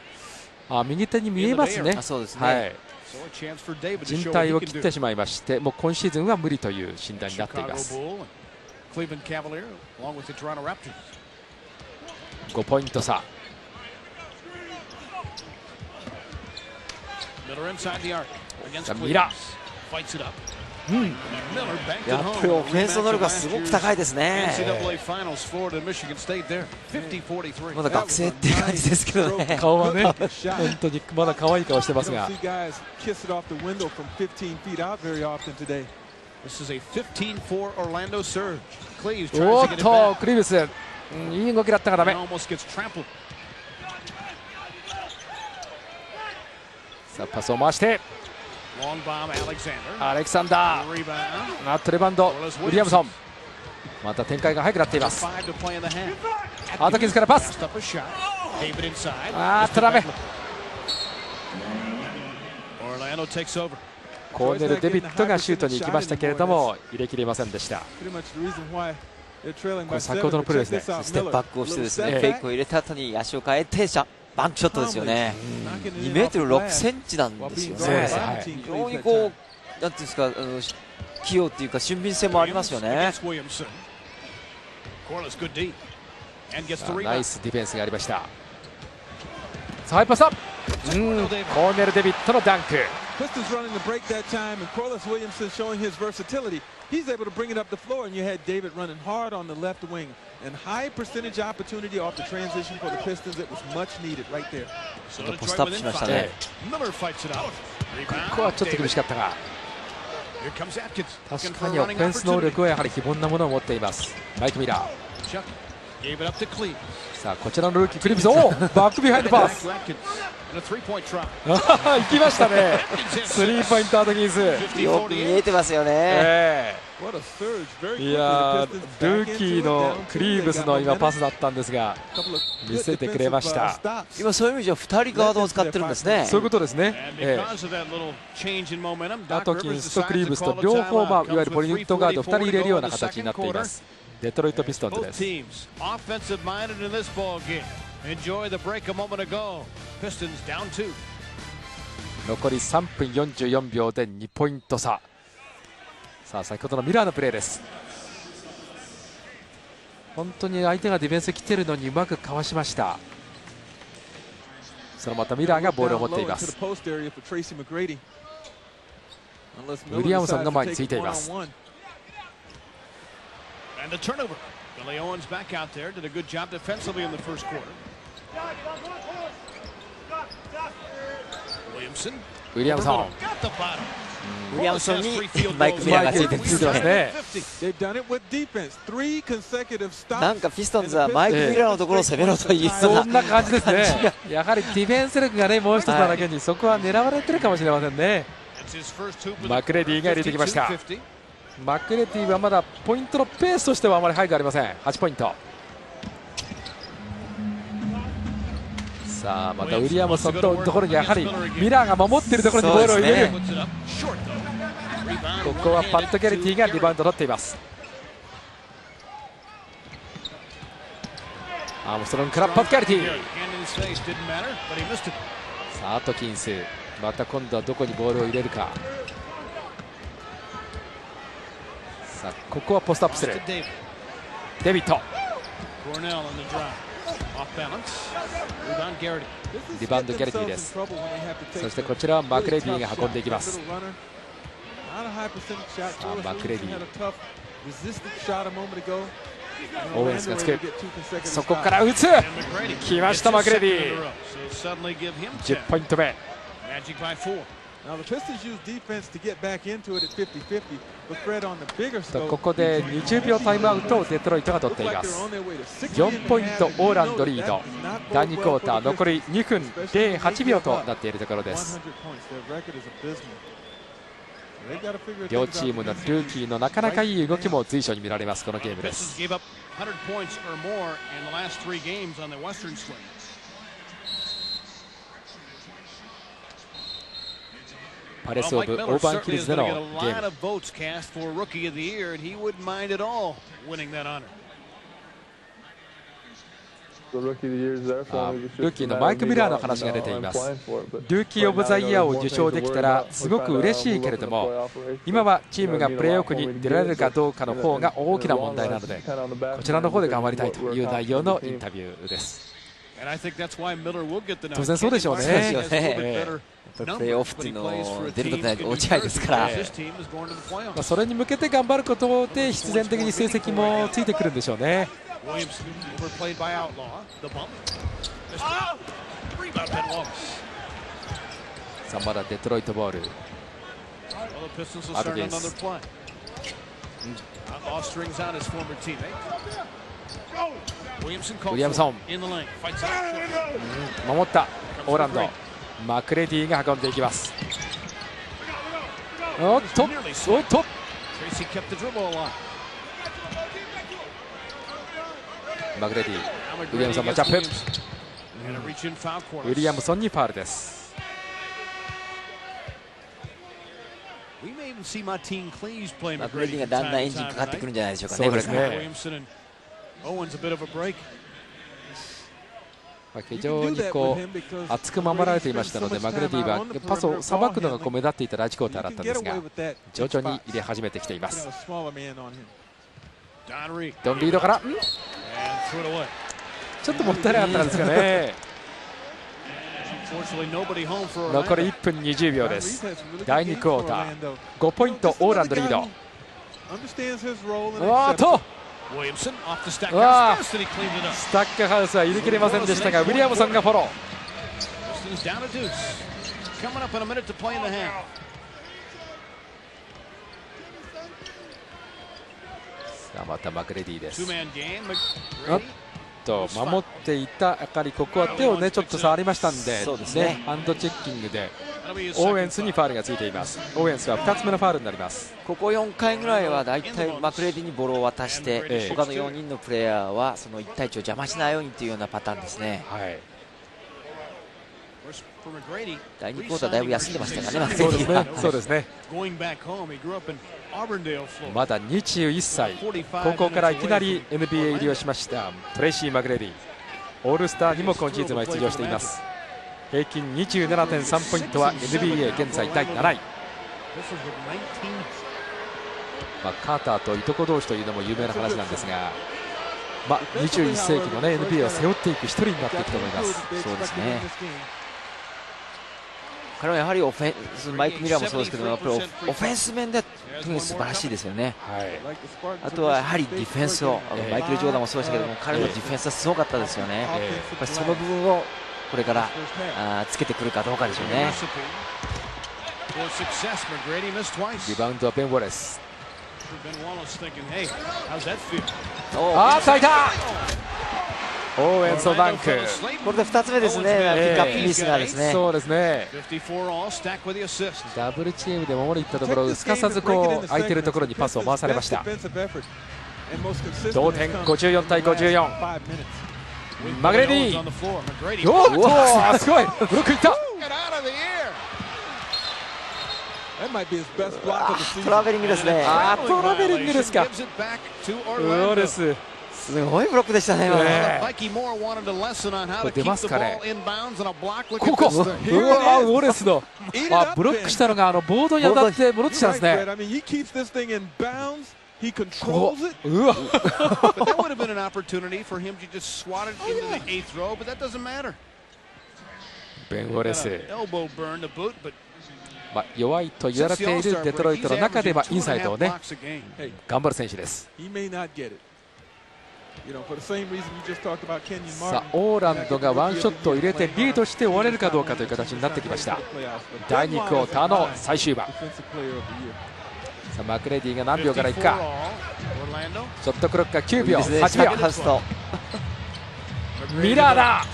右手に見えますね。そうですね。はい、 So a chance for David to 靭 show what 帯 he を can 切 do. ってしまいまして、もう今シーズンは無理という診断になっていま Chicago す。 Bull and Cleveland Cavalier along with the Toronto Raptors. 5ポイント差。 Miller inside the arc against Miller. Cleveland. Fights it up. Miller banked it やっ home. ぱりオフェンスの能力がすごく高いですね。 NCAA Finals, Florida and Michigan State there. 50-43. まだ学生っていう感じですけどね。顔はね、本当にまだ可愛い顔してます You が don't see guys kiss it off the window from 15 feet out very often today. This is a 15-4 Orlando surge. Cleaves お tries to っ get it と back. クリーブス、いい動きだったがダ And メ。 almost gets trampled. さあパスを回して Long bomb, Alexander. アレクサンダー、 Rebound. レバウンドウィリアムソン、また展開が早くなっています。 5 to play in the half. アートキンスからパス、 Passed up a shot. David inside. ダメ。 Orlando takes over. コーネル・デビットがシュートに行きましたけれども入れきれませんでした。 Pretty much the reason why they're trailing これ by 先ほどの 7. プレーですね。 Check this out, ステップバックをしてですね、フェイクを入れた後に足を変えてバンクショットですよね。2メートル6センチなんですよね。非常にこう、なんていうんですか、器用っていうか俊敏性もありますよね。 Williamson. Corliss good D. And gets the ナ rebound. イスディフェンスがありました。さあハイパスアップ、コーネル・デビットのダンク。 Pistons running the break that time, and Corliss Williamson showing his versatility. He's able to bring it up the floor, and you had David running hard on the left wing. And high percentage opportunity off the transition for the Pistons. It was much needed right there. So ポストアップしましたね。 Miller fights it out. ここはちょっと厳しかったが、 Here comes Atkins. 確かにオフェンス能力はやはり非凡なものを持っています。マイク・ミラー。 Chuck gave it up to Cleveland. さあこちらのルーキークリーブス、バックビハインドパス。 Back to Atkins. And a three-point try. 行きましたね。スリーポイントアドキンス。よく見えてますよね。いやルーキーのクリーブスの今パスだったんですが見せてくれました。今そういう意味じゃ2人ガードを使ってるんですね。そういうことですね。アトキンスとクリーブスと両方、いわゆるポイントガード2人入れるような形になっています。デトロイトピストンズです。残り3分44秒で2ポイント差。さあ先ほどのミラーのプレーです。本当に相手がディフェンス来てるのにうまくかわしました。そのまたミラーがボールを持っています。ウィリアムソンが前についています。ウィリアムソンウィリアムソンにマイク・ミラーがついてますね。なんかピストンズはマイク・ミラーのところを攻めろというそんな感じですね。やはりディフェンス力がねもう一つなだけに、そこは狙われてるかもしれませんね。マクレディが入れてきました。マクレディはまだポイントのペースとしてはあまり早くありません。8ポイント。さあまたウィリアムソンのところにやはりミラーが守っているところにボールを入れる。ここはパッド・ギャリティがリバウンド取っています。アームストロングからパッド・ギャリティ。さあアトキンスまた今度はどこにボールを入れるか。さあここはポストアップするデビット。リバウンドギャリティです。そしてこちらはマクレディが運んでいきます。マクレディオーウェンスがつく。そこから打つ。来ましたマクレディ。10ポイント目。ここで20秒タイムアウトをデトロイトが取っています。4ポイントオーランドリード。第2クォーター残り2分08秒となっているところです。両チームのルーキーのなかなかいい動きも随所に見られますこのゲームです。パレスオブオーバーキルズでのゲーム。ルーキーのマイク・ミラーの話が出ています。ルーキー・オブ・ザ・イヤーを受賞できたらすごく嬉しいけれども、今はチームがプレーオフに出られるかどうかの方が大きな問題なので、こちらの方で頑張りたいという内容のインタビューです。当然そうでしょうね。プレーオフっていうのを出ると大違いですから、それに向けて頑張ることで必然的に成績もついてくるんでしょうね。さあまだデトロイトボール。アトキンス。ウィリアムソン。守ったオーランド。マクレディが運んでいきます。おっとおっとマクレディ。ウィリアムソンマッチアップ。ウィリアムソンにファウルです。マクレディがだんだんエンジンかかってくるんじゃないでしょうかね。そうですね。非常に厚く守られていましたので、マクレディはパスをさばくのが目立っていた第1クォーターだったんですが、徐々に入れ始めてきています。ドンリードからちょっともったいなかったんですかね。残り1分20秒です。第2クォーター5ポイントオーランドリード。おっとスタックハウスは入れきれませんでしたが、ウィリアムソンがフォロー。さあまたマクレディです。おっと守っていたやはりここは手をねちょっと触りましたんで、そうですね、ハンドチェッキングでオーエンスにファウルがついています。オーエンスは2つ目のファウルになります。ここ4回ぐらいはだいたいマクレディにボールを渡して、他の4人のプレイヤーはその1対1を邪魔しないようにというようなパターンですね。はい、第2クォーターだいぶ休んでましたからね。そうですね。まだ21歳、高校からいきなり NBA 入りをしましたトレイシー・マグレディ。オールスターにも今シーズンは出場しています。平均 27.3 ポイントは NBA 現在第7位。カーターといとこ同士というのも有名な話なんですが、21世紀の、NBA を背負っていく一人になっていくと思います。そうですね。彼はやはりオフェンス、マイク・ミラーもそうですけど、やっぱりオフェンス面で特に素晴らしいですよね。はい、あとはやはりディフェンスを、マイケル・ジョーダンもそうでしたけども、彼のディフェンスはすごかったですよね。やっぱりその部分をこれからつけてくるかどうかでしょうね。リバウンドはベン・ウォレス。咲いた。オーエンスのダンク。これで2つ目ですね。ピックアップミスがですね。そうですね。ダブルチームで守りに行ったところ、すかさず空いてるところにパスを回されました。同点、54対54。マグレディ。おっと、すごい。ブロックいった。トラベリングですね。トラベリングですか。そうです。すごいブロックでしたね。これ出ますかね。ここ、ウォレスのブロックしたのがボードに当たって戻ってきたんですね。うわ。ベン・ウォレス。弱いと言われているデトロイトの中ではインサイドをね頑張る選手です。さあオーランドがワンショットを入れてリードして終われるかどうかという形になってきました。第2クォーターの最終盤。さあマクレディが何秒からいくか。ショットクロックが9秒8秒。ミラーだ。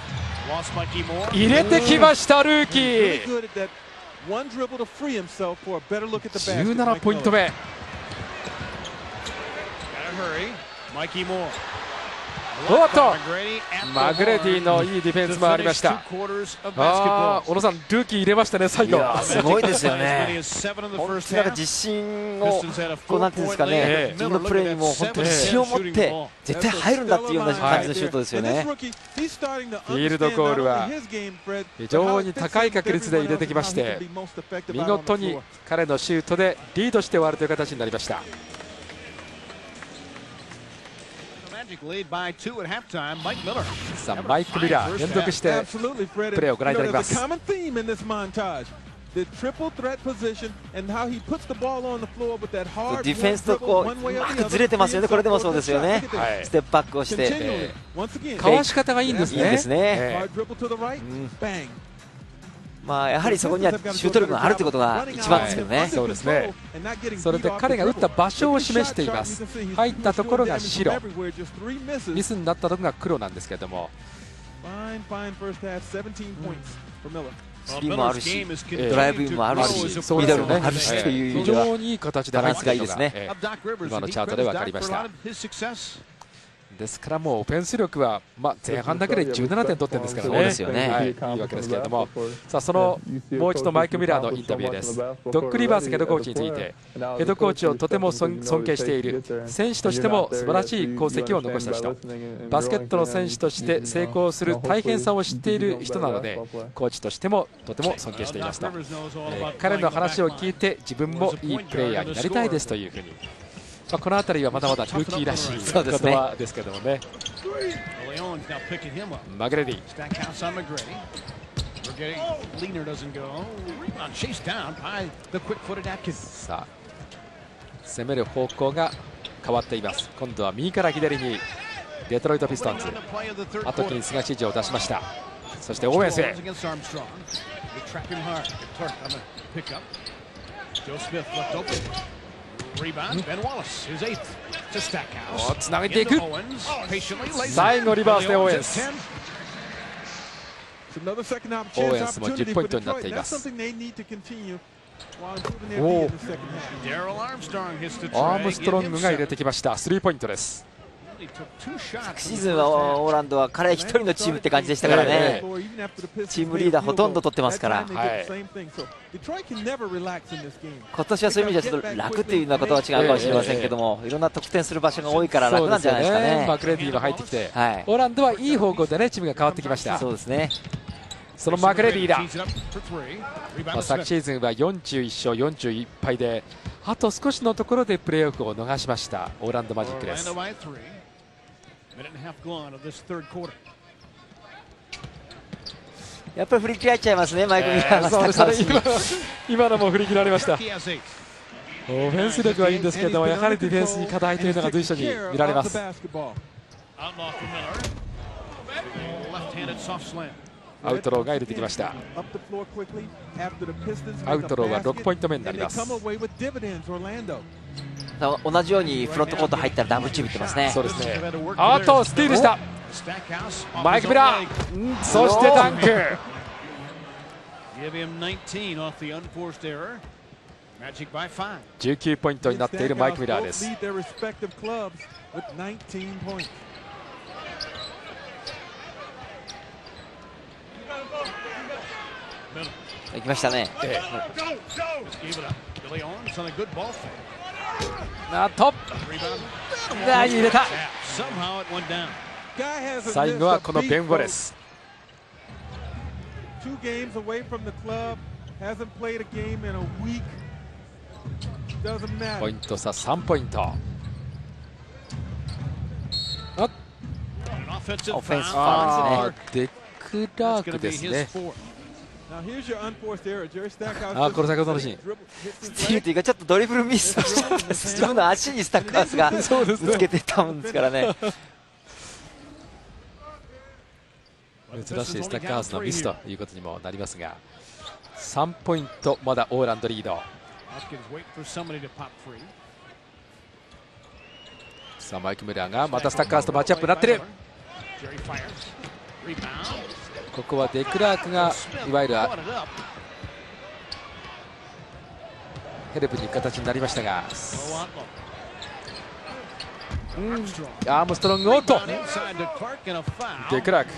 入れてきましたルーキー。17ポイント目。おっとマグレディのいいディフェンスもありました。小野さん、ルーキー入れましたね、最後。すごいですよね。本当に自信をなんていうんですかね、自分のプレーにも本当に自信を持って絶対入るんだっていうような感じのシュートですよね。フィールドゴールは非常に高い確率で入れてきまして、見事に彼のシュートでリードして終わるという形になりました。さあマイク・ミラー連続してプレーをご覧いただきます。ディフェンスとこううまくずれてますよね。これでもそうですよね。ステップバックをして、かわし方がいいんですね。いいですね。やはりそこにはシュート力があるということが一番ですけどね。そうですね。それで彼が打った場所を示しています。入ったところが白、ミスになったところが黒なんですけれども、スリーもあるし、ドライブもあるし、ミドルもあるしという意味では非常にいい形で入っているのが今のチャートで分かりました。ですからもうオフェンス力は前半だけで17点取ってるんですからね。そうですよね。いいわけですけれども、さあそのもう一度マイク・ミラーのインタビューです。ドック・リバースヘッドコーチについて、ヘッドコーチをとても尊敬している、選手としても素晴らしい功績を残した人、バスケットの選手として成功する大変さを知っている人なので、コーチとしてもとても尊敬していますと、彼の話を聞いて自分もいいプレーヤーになりたいですというふうに。この辺りはまだまだルーキーらしい言葉ですけどもね。マグレディ。さあ攻める方向が変わっています。今度は右から左にデトロイトピストンズ。アトキンスが指示を出しました。そしてオーエンスへ。つなげていく。最後リバースでオーエンス。オーエンスも10ポイントになっています。アームストロングが入れてきました。スリーポイントです。昨シーズンはオーランドは彼一人のチームって感じでしたからね、チームリーダーほとんど取ってますから、今年はそういう意味ではちょっと楽というようなことは違うかもしれませんけども、いろんな得点する場所が多いから楽なんじゃないですかね。マクレディが入ってきて、オーランドはいい方向でねチームが変わってきました。そうですね。そのマクレディだ。昨シーズンは41勝41敗で、あと少しのところでプレーオフを逃しましたオーランドマジックです。やっぱり振り切られちゃいますね、マイク・ミラーが。今のも振り切られました。オフェンス力はいいんですけども、やはりディフェンスに課題というのが随所に見られます。アウトローが入れてきました。アウトローは6ポイント目になります。同じようにフロントコート入ったらダブルチームいってますね。そうですね。あとスティールしたマイク・ミラー、そしてダンク。19ポイントになっているマイク・ミラーです。行きましたね。あと入れた。最後はこのベン・ウォレス。ポイント差3ポイント。オフェンスファウルですね。デクラークですね。これ先ほどのシーン、スティールというかちょっとドリブルミスをしちゃったんです。自分の足にスタックハウスがぶつけてたもんですからね。珍しいスタックハウスのミスということにもなりますが、3ポイントまだオーランドリード。さあマイク・ミラーがまたスタックハウスとマッチアップになってる。ここはデクラークがいわゆるヘルプに行く形になりましたが、アームストロング、おっとデクラーク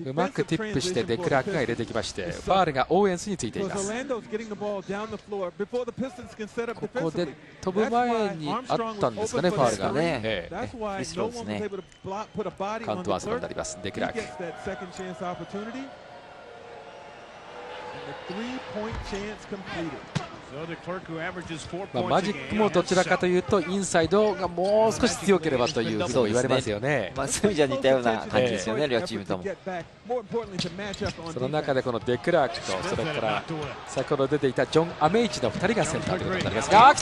うまくティップしてデクラークが入れてきまして、ファールがオーエンスについています。ここで飛ぶ前にあったんですかね、ファールがね。ミスローですね。カウントワンスローになります。デクラーク。マジックもどちらかというとインサイドがもう少し強ければというふうにも言われますよね。そういう意味じゃ似たような感じですよね、両チームとも。その中でこのデクラークと、それから先ほど出ていたジョン・アメイチの2人がセンターということになりますが、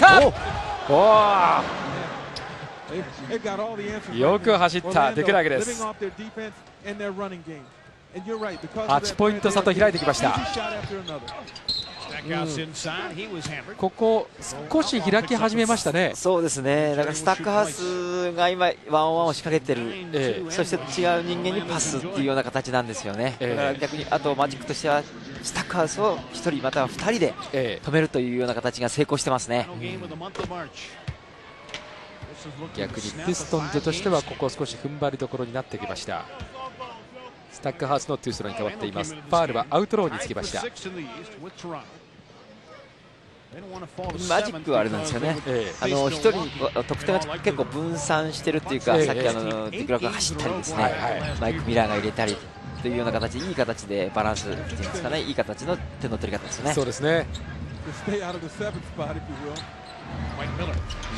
よく走ったデクラークです。8ポイント差と開いてきました。ここ少し開き始めましたね。そうですね。だからスタックハウスが今ワンオンワンを仕掛けてる、そして違う人間にパスっていうような形なんですよね。だから逆にあとマジックとしてはスタックハウスを1人または2人で止めるというような形が成功してますね。逆にピストンズとしてはここ少し踏ん張りどころになってきました。スタックハウスのトゥースローに変わっています。ファールはアウトローにつきました。マジックはあれなんですよね、1人得点が結構分散してるっていうか、さっきデクラークが走ったりですね、マイク・ミラーが入れたりというような形で、いい形でバランスっていうんですかね、いい形の点の取り方ですよね。そうですね。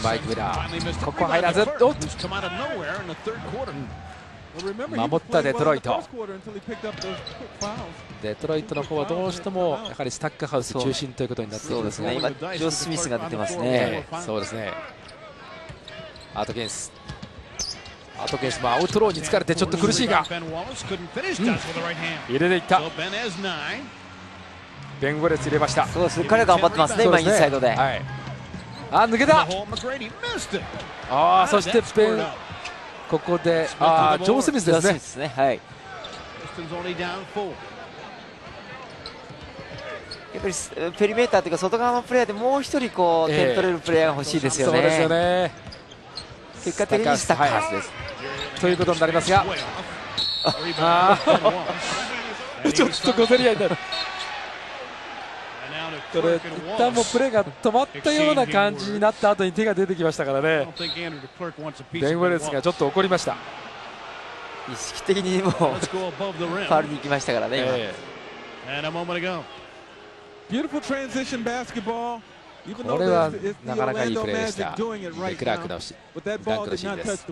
マイク・ミラー、ここ入らず、守ったデトロイト。デトロイトの方はどうしてもやはりスタックハウス中心ということになっているんですが、今ジョー・スミスが出てますね。そうですね。アトキンスもアウトローに疲れてちょっと苦しいが、入れていった。ベン・ウォレス入れました。そうです、彼が頑張ってますね、今インサイドで。抜けた。そしてベンここでジョー・スミスですね。はい。やっぱりペリメーターというか外側のプレーでもう一人こう点取れるプレーが欲しいですよね。そうですよね。結果的にスタッカースです、ということになりますが、ちょっと小競り合いになる。これ一旦もプレーが止まったような感じになった後に手が出てきましたからね。ベン・ウェレスがちょっと怒りました。意識的にもうファールに行きましたからね。これはなかなかいいプレーでした。デクラークのダンクのシーンです。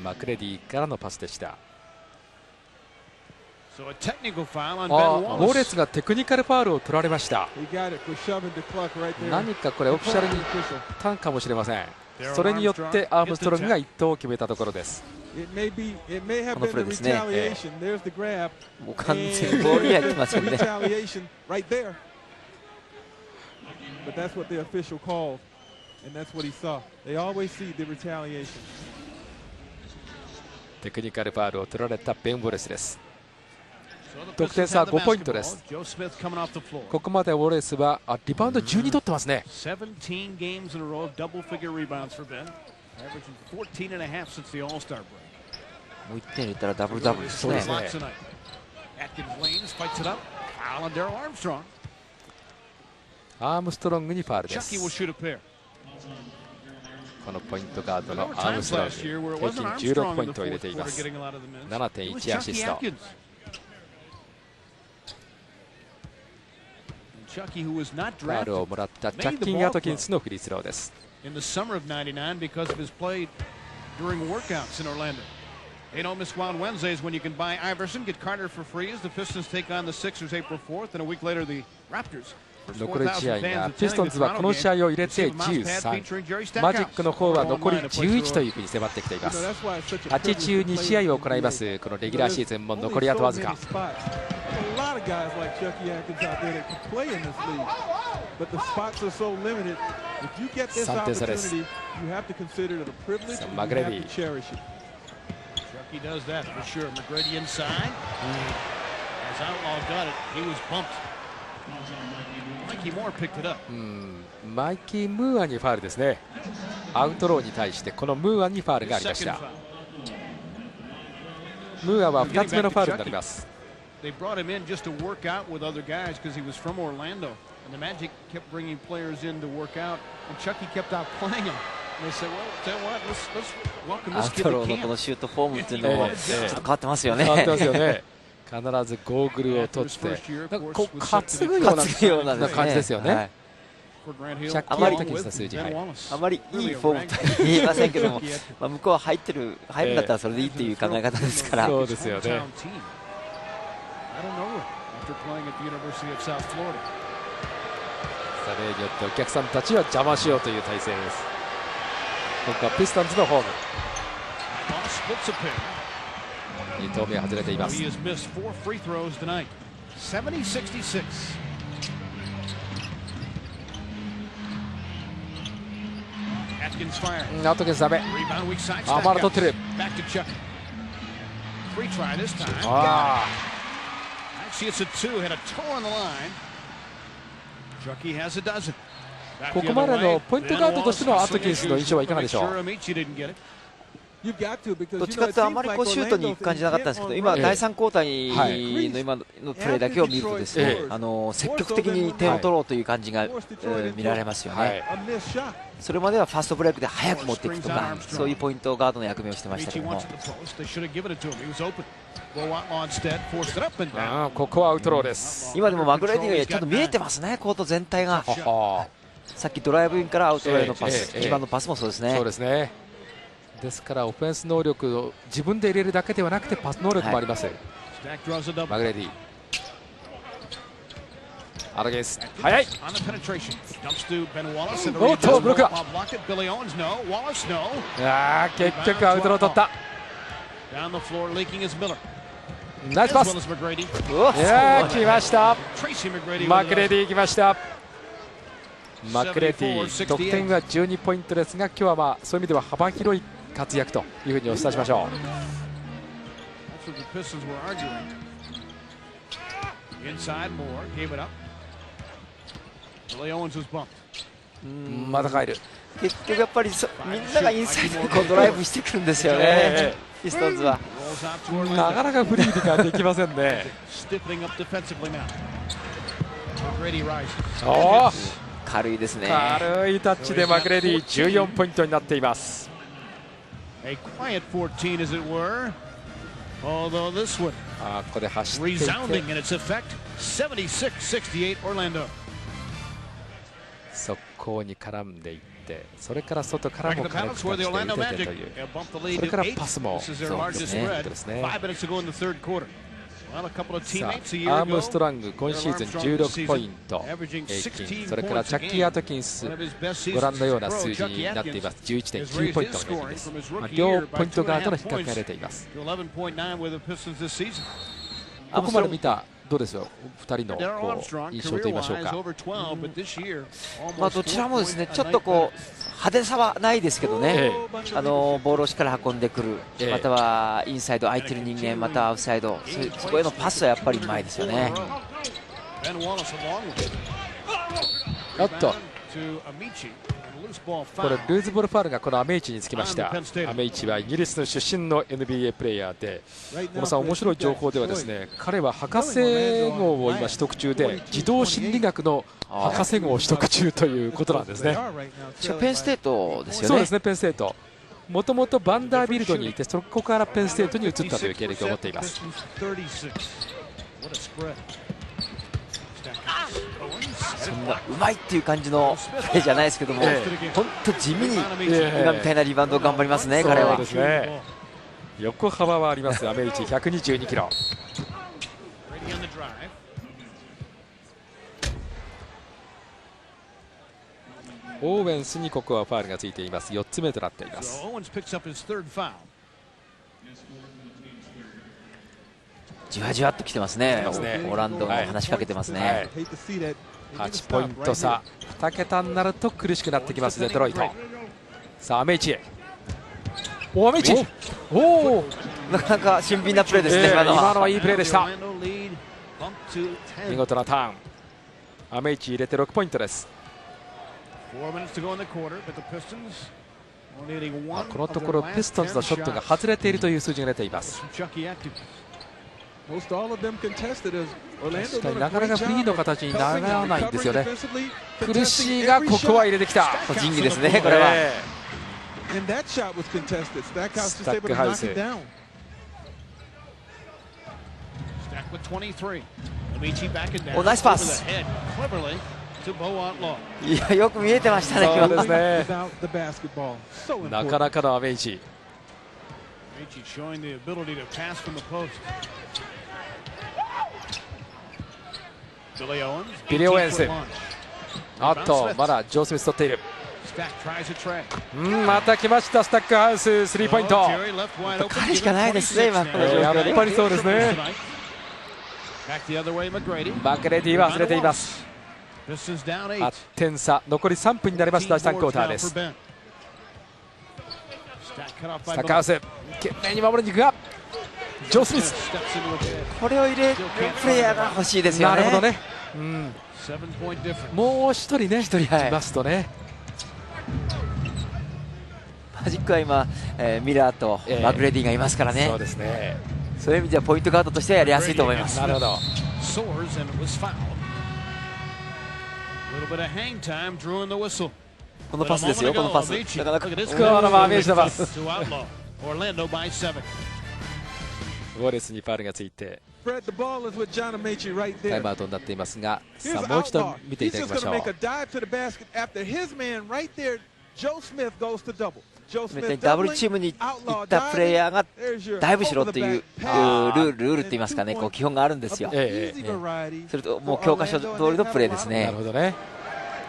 マクレディからのパスでした。ウォーレスがテクニカルファウルを取られました。何かこれオフィシャルに行ったんかもしれません。それによってアームストロングが1投を決めたところです。このプレーですね。もう完全にボールに入ってますよね。テクニカルファウルを取られたベン・ウォレスです。得点差5ポイントです。ここまでウォレスはリバウンド12取ってますね。もう1点入れたらダブルダブルですね。アームストロングにファウルです。このポイントガードのアームストロング、平均16ポイントを入れています。7.1 アシスト。ファウルをもらったジャッキン・アトキンスのフリースローです。You don't miss Wild Wednesdays when you can buy Iverson, get Carter for free as the Pistons take on the Sixers April 4th, and a week later the Raptors. 残り試合がピストンズはこの試合を入れて13、マジックの方は残り11というふうに迫ってきています。82試合を行いますこのレギュラーシーズンも残りあとわずか。3点差です。マグレディ。He does that for sure. McGrady inside. As Outlaw got it, he was bumped. Mikey Moore picked it up. マイキー・ムーアにファウルですね。アウトローに対してこのムーアにファウルがありました。ムーアは2つ目のファウルになります。They brought him in just to work out with other guys because he was from Orlando, and the Magic kept bringing players in to work out, and Chucky kept outplaying him. アウトローのこのシュートフォームっていうのもちょっと変わってますよね。変わってますよね。必ずゴーグルを取ってなんかこう担ぐような感じですよね。あまりいいフォームとは言えませんけども、向こうは入るんだったらそれでいいっていう考え方ですから。そうですよね。例によってお客さんたちは邪魔しようという体制です。ここはピストンズのホーム。2投目外れています。アトキンスダメ。まだ取ってる。ここまでのポイントガードとしてのアトキンスの印象はいかがでしょう。どっちかというとあまりこうシュートに行く感じなかったんですけど、今第3クォーターの今のプレーだけを見るとですね、積極的に点を取ろうという感じが見られますよね。それまではファーストブレイクで早く持っていくとか、そういうポイントガードの役目をしてましたけども、ここはアウトローです。今でもマグレディがちょっと見えてますね、コート全体が。さっきドライブインからアウトローへのパス、基盤のパスもそうですね。そうですね。ですからオフェンス能力を自分で入れるだけではなくてパス能力もあります、マグレディ。アドゲス早い。おっとブロックだ。結局アウトロー取った。ナイスパス。来ました。マグレディ来ました。マクレティ得点は12ポイントですが、今日はそういう意味では幅広い活躍というふうにお伝えしましょう。また帰る。結局やっぱりみんながインサイドにドライブしてくるんですよね、ピストンズは。なかなかフリーができませんね。軽いですね。軽いタッチでマクレディ14ポイントになっています。ここで走っていって速攻に絡んでいって、それから外からも軽くして打ててという、それからパスもそうですね。さあ、アームストラング今シーズン16ポイント平均、それからジャッキー・アトキンスご覧のような数字になっています。 11.9 ポイントの平均です。両ポイントガードの比較が出ています。ここまで見たどうですよ、2人の印象といいましょうか。どちらもですね、ちょっと派手さはないですけどね、ボールをしっかり運んでくる、またはインサイド空いてる人間、またはアウトサイド、そこへのパスはやっぱりうまいですよね。おっと、これルーズボールファウルがこのアメイチにつきました。アメイチはイギリスの出身の NBA プレーヤーで、小野さん、面白い情報ではですね、彼は博士号を今取得中で、児童心理学の博士号を取得中ということなんですね。ペンステートですよね。そうですね、ペンステート。もともとバンダービルドにいて、そこからペンステートに移ったという経歴を持っています。そんなうまいっていう感じのプレーじゃないですけども、本当地味に今みたいなリバウンドを頑張りますね、彼は。そうですね、横幅はあります、アメリチ122キロ。オーウェンスにここはファウルがついています。4つ目となっています。じわじわっと来てますね。オーランドが話しかけてますね。8ポイント差、2桁になると苦しくなってきます、デトロイト。さあ、アメイチへ。アメイチ、なかなか俊敏なプレーですね。今のはいいプレーでした。見事なターン。アメイチ入れて6ポイントです。このところピストンズのショットが外れているという数字が出ています。確かになかなかフリーの形にならないんですよね。苦しいがここは入れてきた。仁義ですね、これは。スタックハウス。ナイスパス。いや、よく見えてましたね、そうですね。なかなかのアメイチ。ビリー・オーエンス。あっと、まだジョー・スミス取っている。また来ました、スタックハウススリーポイント。彼しかないですね、今この状況で。やっぱりそうですね。マクレディは外れています。8点差、残り3分になります。第3クォーターです。スタックハウス懸命に守りに行くがジョー・スミス、これを入れるプレイヤーが欲しいですよね。なるほどね、もう1人ね、来ますとね。マジックは今、ミラーとマグレディがいますからね。そうですね。そういう意味ではポイントガードとしてはやりやすいと思います。なるほど。このパスですよ、このパス。なかなかスコアのアメージのパス。ウォレスにファウルがついてタイムアウトになっていますが、さあもう一度見ていただきましょう。ダブルチームに行ったプレイヤーがダイブしろというルールって言いますかね、こう基本があるんですよ。それともう教科書通りのプレーですね。なるほどね。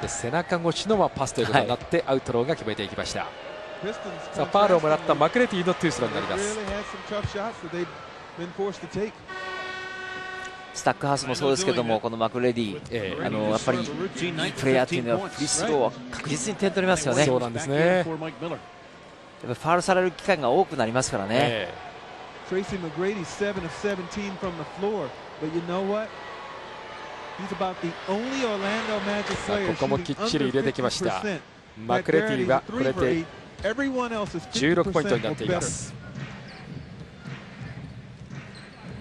で背中越しのパスということになって、アウトローが決めていきました。さあファウルをもらったマクレティのトゥースローになります。スタックハウスもそうですけども、このマクレディ、やっぱりいいプレーヤーというのはフリースローは確実に点取りますよね。そうなんですね。やっぱファウルされる機会が多くなりますからね。Tracy McGrady 7 of 17 from the floor, but you know what? He's about the only Orlando Magic さあ player ここもきっちり入れてきました。 shooting under 50%. マクレティはこれで Everyone else is 16ポイントになっ 50% て or いま better. す。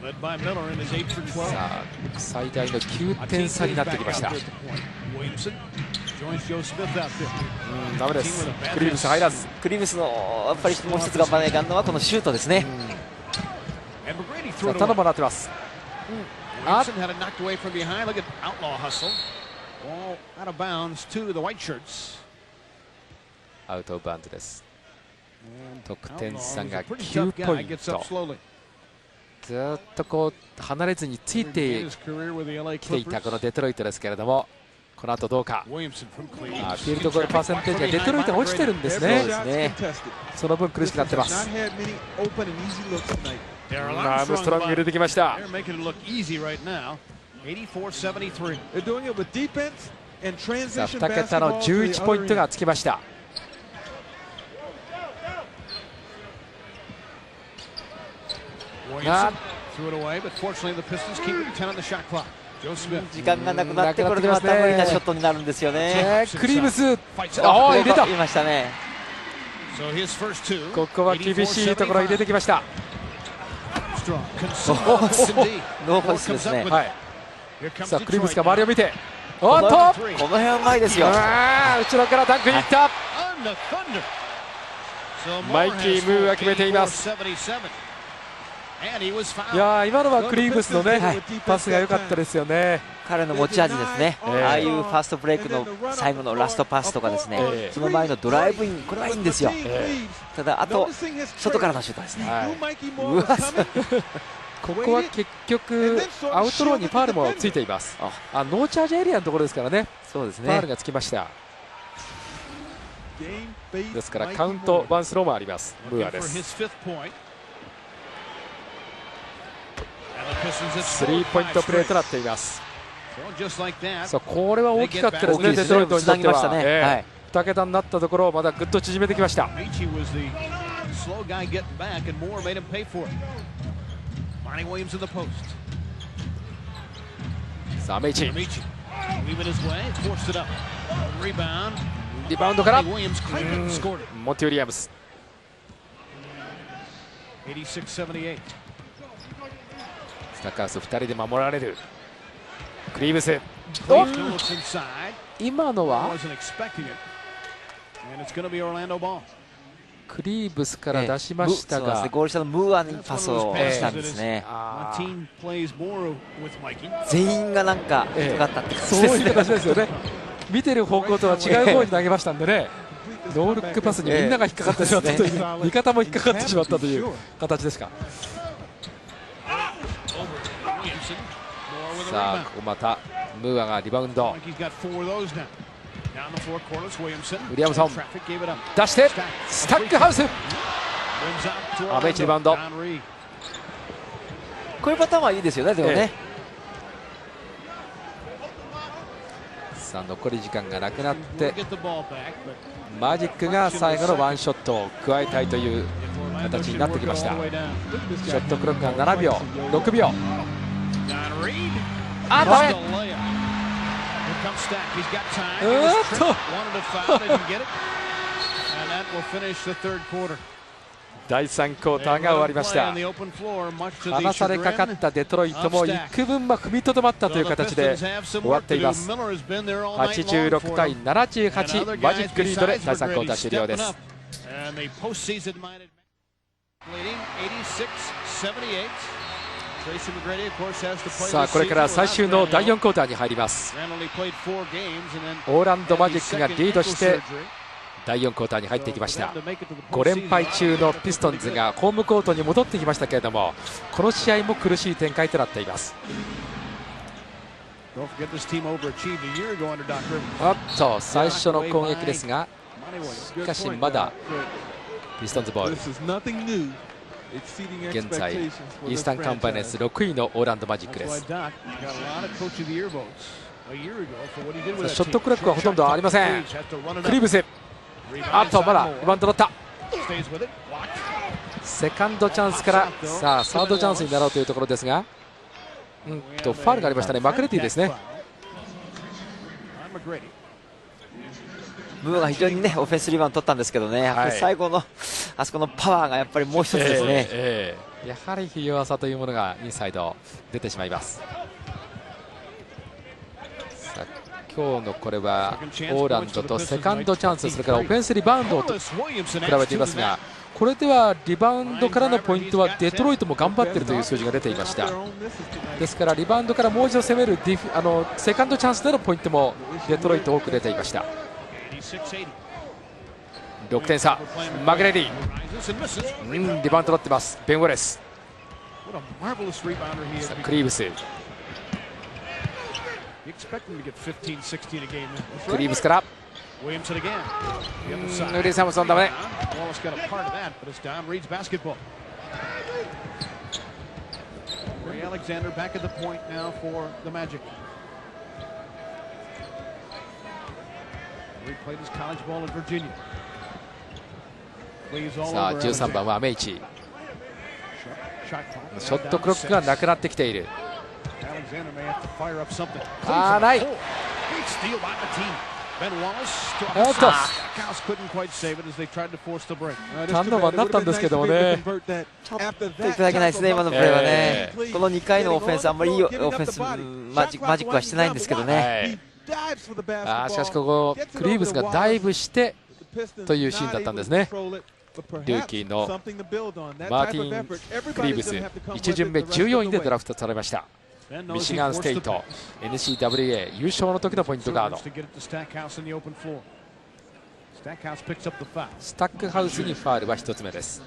Led by Miller in his 8 for 12. さあ最大の9点差になってきました。 Williamson joins Joe Smith out there. ダメです。クリーブス入らず。クリーブスのやっぱりもう一つ頑張らないかんのはこのシュートですね。And McGrady さ threw あ it ターンオーバー away. になってます。 Williamson had it knocked away from behind. Look at outlaw hustle. Ball out of bounds to the white shirts. アウトオブバウンドです。得点 Outlaw 差 was が a pretty 9 tough ポ guy. イン Gets up ト。 slowly. ずっとこう離れずについ Began て his career with the LA きていたこの Clippers. デトロイトですけれども、この後どうか。 Williamson from Cleveland. フィールドゴールパーセンテージがデトロイトが落ちてるんですね。 Every shot's contested. その分苦しくなってま Not す。 had many open and easy looks tonight. アームストロング入れてきました。 They're making it look easy right now. 84-73. They're doing it with defense and さあ transition 2桁の basketball to the 11ポイン other ト end. がつきました。 Williamson threw it away, but fortunately the Pistons keep it 10 on the shot clock. Joe Smith. 時間がなくなってこれでまた無理なショットになるんですよね。クリームス、 Fights あ off. あ入れた。入れましたね。 So his first two. ここは厳しいところ入れてきました。 Strong. Consistent D. ノーフォイスですね。はい。 Here comes さあクリームス Detroit が周りを now. 見て、おっと、この辺うまいですよ。あー後ろからダンクに行った。 On the Thunder. So マイ Moore キ has ー・ムーが決めています。 84-77. And he was い fouled. やー今のはクリームスのね、はいパスが良かったですよね。彼の持ち味ですね。ああいうファーストブレイクの最後のラストパスとかですね、その前のドライブイン、これはいいんですよ。ただあと外からのシュートですね。はい Moore was coming. ここは結局アウトローにファウルもついています。ノーチャージエリアのところですからね。そうですね。ファウルがつきました。ですからカウントワンスローもあります。ムーアで For す。 his fifth point. And the Pistons have スリー scored ポイント five プレーとな straight. っています。So just like that. さあこれは大きかったですね。大きいですねデトロイトにとってつなぎましたは。ねはい2桁になったところをまだぐっと縮めてきました。 Meechie was the slow guy getting back, and Moore made him pay for it. Monty Williams in the post. さあメイチ Meechie weaving his way, forced it up. Rebound. リバウンドから Monty Williams claimed it and scored it. モンティ・ウィリアムス。 86-78. スタッカーハウス2人で守られるクリームス。 Cleveland looks inside. 今のは Wasn't expecting it. And it's going to be Orlando ball. クリーブスから出しましたそうですがね、ゴール下のムーアにパスをしたんですね。あー Team plays more with Mikey. 全員がなんか引っかかったって感じそういうですね。形ですよね。見てる方向とは違う方に投げましたんでね、ノールックパスにみんなが引っかかってしまったという、味方も引っかかってしまったという形ですか。 Williamson. Moore with a さあ rebound. ここまたムーアがリバウンド Mikey's got 4 of those now. Down the floor, Corliss Williamson. Williamson. Traffic gave it up. 出してスタックハウス。 Wins out to あベンチリ Orlando. バウンド。 Don Reed. こういうパターンはいいですよね、でもね。さあ残り時間がなくなっ We'll て get the ball back, but マジックが最後のワンショットを加えたいという Orlando 形 should になって work き it ま all し the た。 way down. ショットクロックが7秒6秒。 Don Reed. あ Missed ダ the メ。 layup. Here comes Stack. He's got time. He う was ーっ tripped. と Wanted to foul. Didn't get it. And that will finish the third quarter. 第3クォーターが終わりました。 On the open floor, much to the 離されかかったデトロイトも幾分踏みとどまったという形で終わっています。86対78、マジックリードで第3クォーター終了です。さあこれから最終の第4クォーターに入ります。オーランドマジックがリードして第4クォーターに入ってきました。5連敗中のピストンズがホームコートに戻ってきましたけれども、この試合も苦しい展開となっています。おっと最初の攻撃ですが、しかしまだピストンズボール。現在イースタンカンファレンス6位のオーランドマジックです。ショットクロックはほとんどありません。クリーブス、あとまだリバウンド取った。セカンドチャンスからさあサードチャンスになろうというところですが、ファウルがありましたね。マクレティですね。ムーが非常にねオフェンスリバウンド取ったんですけどね、やっぱり最後のあそこのパワーがやっぱりもう一つですね。やはりひ弱さというものがインサイド出てしまいます。さあ今日のこれはオーランドとセカンドチャンス、それからオフェンスリバウンドと比べていますが、これではリバウンドからのポイントはデトロイトも頑張っているという数字が出ていました。ですからリバウンドからもう一度攻めるセカンドチャンスでのポイントもデトロイト多く出ていました。6点差、マグレディ、リバウンド取ってます。ベン・ウォレス、クリーブス、クリーブスからウィリー・サムソンダメ。さあ13番はアメイチ。ショットクロックがなくなってきている。ない。おっとターンオーバーになったんですけどもね、ちょっといただけないですね、今のプレーはね。この2回のオフェンス、あんまりいいオフェンスマジックはしてないんですけどね。しかしここクリーブスがダイブしてというシーンだったんですね。ルーキーのマーティン・クリーブス、1巡目14位でドラフトされました。ミシガンステイト NCAA 優勝の時のポイントガード。スタックハウスにファウルは1つ目です。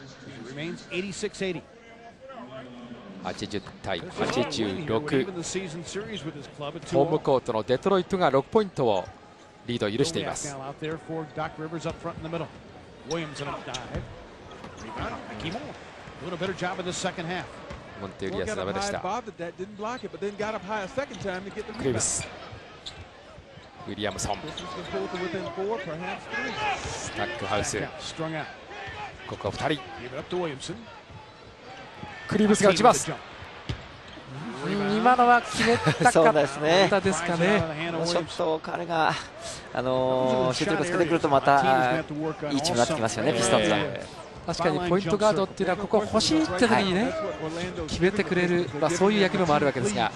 80対86、ホームコートのデトロイトが6ポイントをリードを許しています。モンテウリアスダメでした。クリーブス、ウィリアムソン、スタックハウス、ここ2人、クリーブスが打ちます。今のは決めたかったですかね。ショットを彼がシュート力つけてくるとまたいいチームになってきますよね、ピストンズは。確かにポイントガードっていうのはここ欲しいって時にね、決めてくれる、そういう役目もあるわけですが、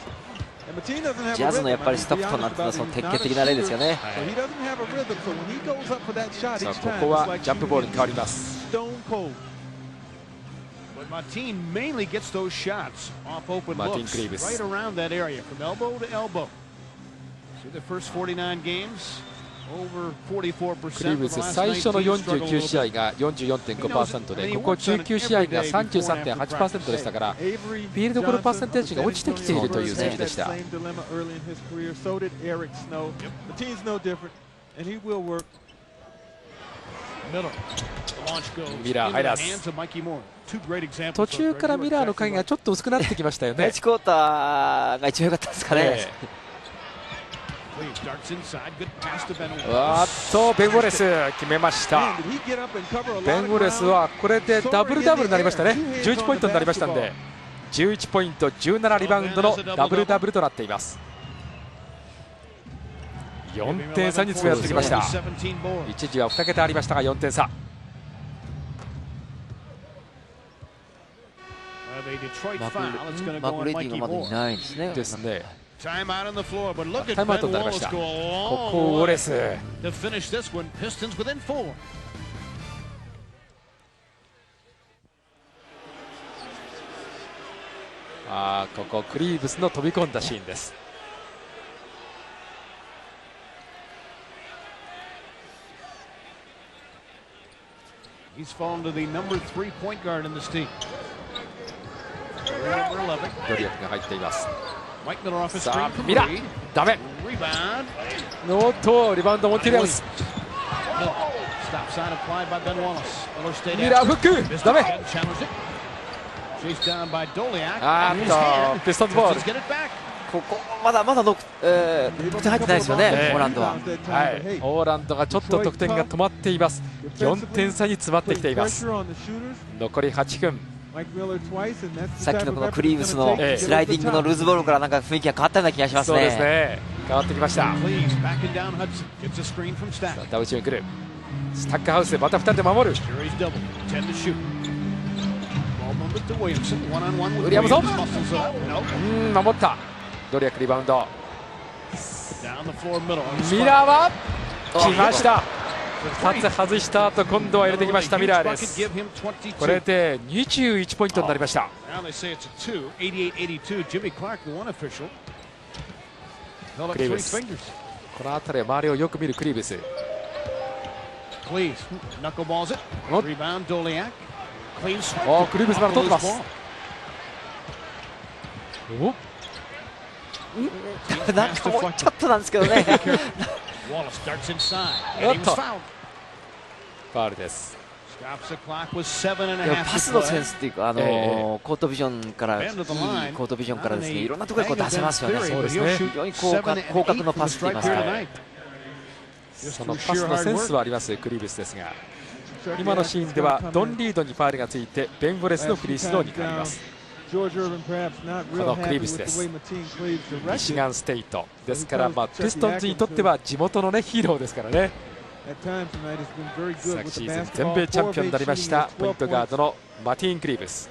ジャズのやっぱりストックトンなんていうのはその鉄拳的な例ですよね。さあここはジャンプボールに変わります。マーティン・クリーブス、クリーブス最初の49試合が 44.5% で、ここ19試合が 33.8% でしたから、フィールドゴールパーセンテージが落ちてきているという数字でした。ミラー入らず、途中からミラーの影がちょっと薄くなってきましたよね。第1クォーターが一番良かったですかね。ベン・ウォレス決めました。ベン・ウォレスはこれでダブルダブルになりましたね。11ポイントになりましたので、11ポイント17リバウンドのダブルダブルとなっています。4点差に詰め寄ってきました。一時は2桁ありましたが4点差。マグレディがまだいないですね。ですね。タイムアウトになりました。ここウォレス。ここクリーブスの飛び込んだシーンです。He's fallen to the number 3 point guard in this team. ドリアクが入っています。さあミラーダメ。おっとリバウンドモンティリアムス。ミラーフックダメ。ピストンズボール。ここまだ得点入ってないですよね、オーランドは。オーランドがちょっと得点が止まっています。4点差に詰まってきています。残り8分。さっきのこのクリーブスのスライディングのルーズボールからなんか雰囲気が変わったような気がしますね。そうですね、変わってきました。ダウチューン来る。スタックハウスでまた2人で守る。ウィリアムソン、守った。ドリアックリバウンド。ミラーは来ました。2つ外した後、今度は入れてきましたミラーです。これで21ポイントになりました。クリーブス、この辺りは周りをよく見るクリーブス。クリーブスまだ取ってます。なんかもうちょっとなんですけどね。おっと、ファウルです。パスのセンスっていうか、コートビジョンからですね、いろんなところで出せますよね。そうですね、非常に広角のパスといいますか、そのパスのセンスはありますクリーブスですが、今のシーンではドン・リードにファウルがついてベン・ウォレスのフリースローに変わります。このクリーブスです。ミシガンステイトですから、ピストンズにとっては地元の、ヒーローですからね。昨シーズン全米チャンピオンになりましたポイントガードのマティーン・クリーブス。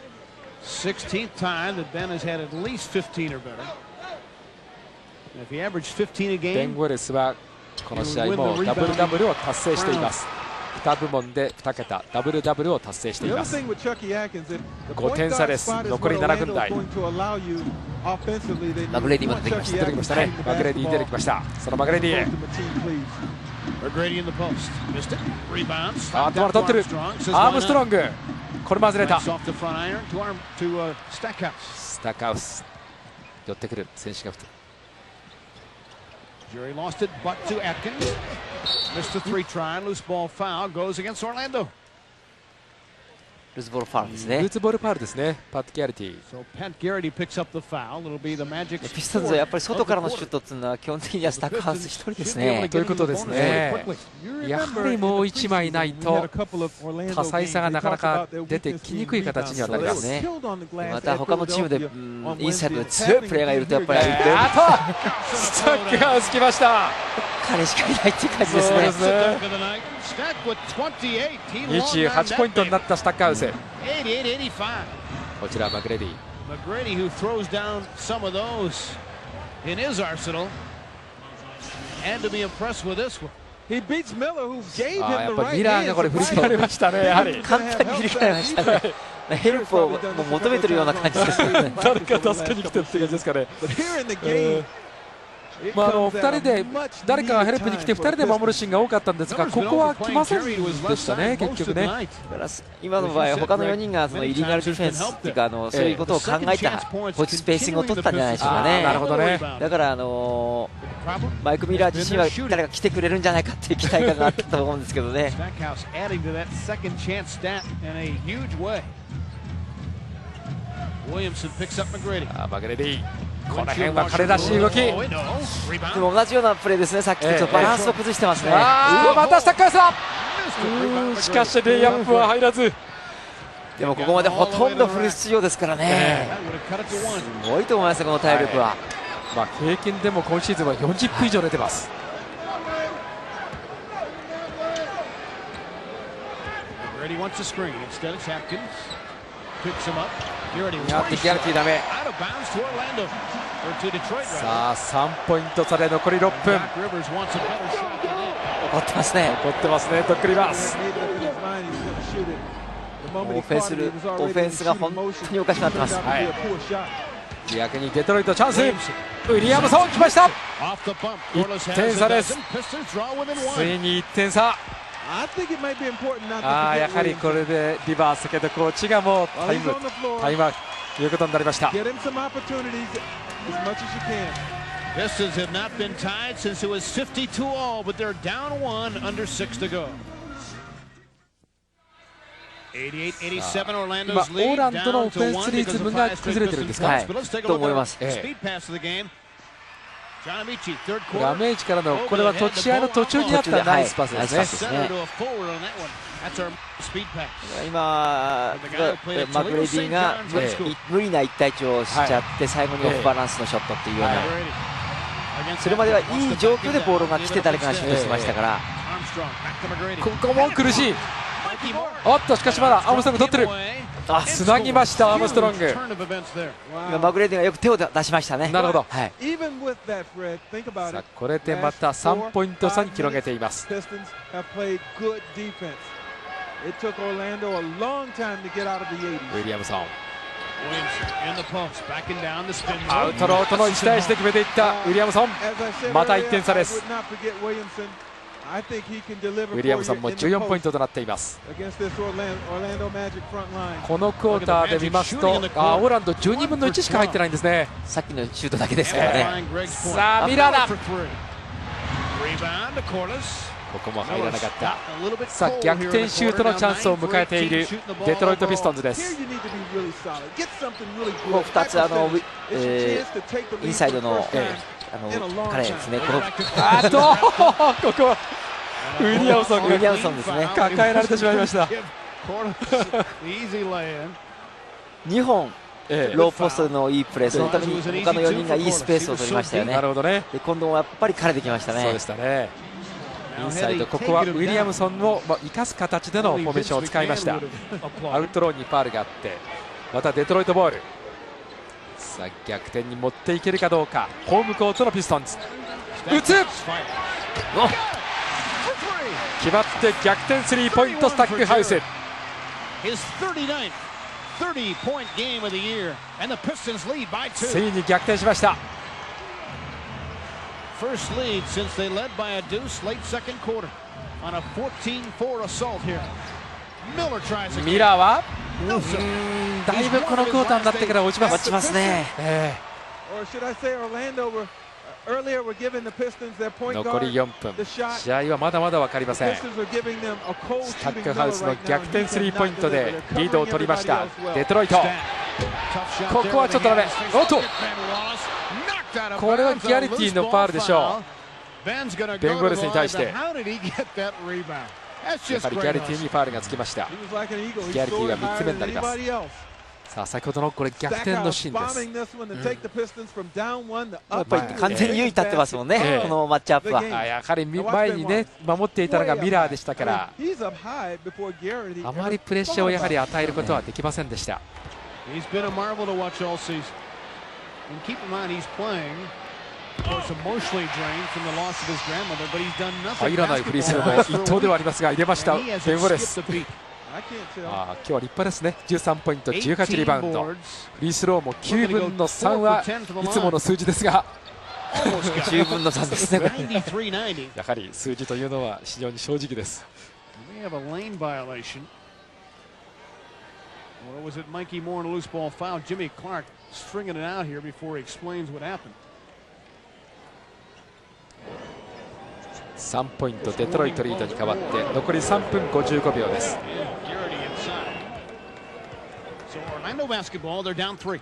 ベン・ウォレスはこの試合もダブルダブルを達成しています。2部門で2桁ダブルダブルを達成しています。5点差です。残り7分台。マグレディも出てきました。出てきましたね。マグレディ出てきました。そのマグレディへ。あ、トマル取ってる。アームストロング。これも外れた。スタックハウス。寄ってくる選手が2人。Jerry lost it, but to Atkins. Missed the three try, loose ball foul, goes against Orlando. ルーズボールファウルですね。ルーズボールファウルですね。パット・ギャリティ。So Pat Garrity picks up the foul. It'll be the Magic's ピストンズはやっぱり外からのシュートっていうのは基本的にはスタックハウス1人ですね。ということですね。やはりもう1枚ないと多彩さがなかなか出てきにくい形にはなりますね。また他のチームでインサイドで強いプレーがいるとやっぱりあとスタックハウス来ました。彼しかいないっていう感じですね。28ポイントになったスタックハウス。こちらマグレディ。who throws down some of those in his arsenal, and to be impressed with this one. He beats Miller, who gave him やっ the ぱ right りミラーがこれ振り切られましたね。やはり簡単に振り切られましたね。ヘルプを求めてるような感じですね。誰か助けに来てるって感じですかね。2人で誰かがヘルプに来て2人で守るシーンが多かったんですが、ここは来ませんでしたね、結局ね。今の場合、他の4人がそのイリーガルディフェンスっていうかそういうことを考えたスペーシングを取ったんじゃないでしょうかね。なるほどね。だからマイク・ミラー自身は誰か来てくれるんじゃないかっていう期待感があったと思うんですけどね。マグレディ、この辺は彼らしい動き。でも同じようなプレーですね。さっきとバランスを崩してますね。またスタックハウスだ。しかしレイアップは入らず。でもここまでほとんどフル出場ですからね。すごいと思いますよ、この体力は。経験でも今シーズンは40分以上出てます。やってギャルティダメ。さあ3ポイント差で残り6分。残ってますね。残ってますね。とっくります。オフェンスが本当におかしくなってます。逆にデトロイトチャンス。ウィリアムソン来ました。1点差です。ついに1点差。やはりこれでリバースヘッドコーチがもうタイムアウトということになりました。Pistons have not been tied since it was 52-all, but they're down one under 6 to go. 88-87 Orlando's 今オ lead ーランドのオ down フェン to ス 1リズム because が of the fast 崩れてるんですか？ Pistons. But let's take a と look 思い at ます。 the speed pass of the game. John Amici, third ダ quarter. メージからのこれは試合の途中にあったナイスパスですね。 Center to a forward on that one. That's our speed pass. 今、マクレディが無理な一対一をしちゃって最後にオフバランスのショットっていうような、それまではいい状況でボールが来て誰かがシュートしてましたから、ここも苦しい。おっとしかしまだアームストロング取ってる。つなぎましたアームストロング。今マクレディがよく手を出しましたね。なるほど。はい、さあこれでまた3ポイント差に広げています。ウィリアムソン、アウトローとの1対1で決めていったウィリアムソン。また1点差です。ウィリアムソンも14ポイントとなっています。このクォーターで見ますとオーランド12分の1しか入ってないんですね。さっきのシュートだけですからね。さあミラーだ。ここも入らなかった。さあ逆転シュートのチャンスを迎えているデトロイトピストンズです。もう2つインサイドの彼ですね。このここはウィリアムソンですね。抱えられてしまいました。2本ローポストでのいいプレー、そのために他の4人がいいスペースを取りましたよね。なるほどね。で今度もやっぱり彼できましたね。そうでしたね。インサイド、ここはウィリアムソンを生かす形でのフォーメーションを使いました。アウトローにファウルがあってまたデトロイトボール。さあ逆転に持っていけるかどうか。ホームコートのピストンズ打つ。決まって逆転スリーポイントスタックハウス。ついに逆転しました。First lead since they led by a deuce late second quarter on a 14-4 assault here. Miller tries again. ミラーはだいぶこのクォーターになってから落ちます。落ちますね。残り4分。試合はまだまだ分かりません。スタックハウスの逆転スリーポイントでリードを取りましたデトロイト。ここはちょっとダメ。おっとこれはギャリティのファウルでしょう。ベン・ウォレスに対してやはりギャリティにファウルがつきました。ギャリティは3つ目になります。さあ先ほどのこれ逆転のシーンです。やっぱり完全に優位立ってますもんね、このマッチアップは。やはり前にね守っていたのがミラーでしたからあまりプレッシャーをやはり与えることはできませんでした。入らないフリースローの一投ではありますが入れましたベン・ウォレス。今日は立派ですね。13ポイント18リバウンド。フリースローも9分の3はいつもの数字ですが10分の3ですね。やはり数字というのは非常に正直です。Or was it Mikey Moore in a loose ball foul? Jimmy Clark stringing it out here before he explains what happened. 3ポイントデトロイトリードに変わって残り3分55秒です。So Orlando basketball, they're down 3.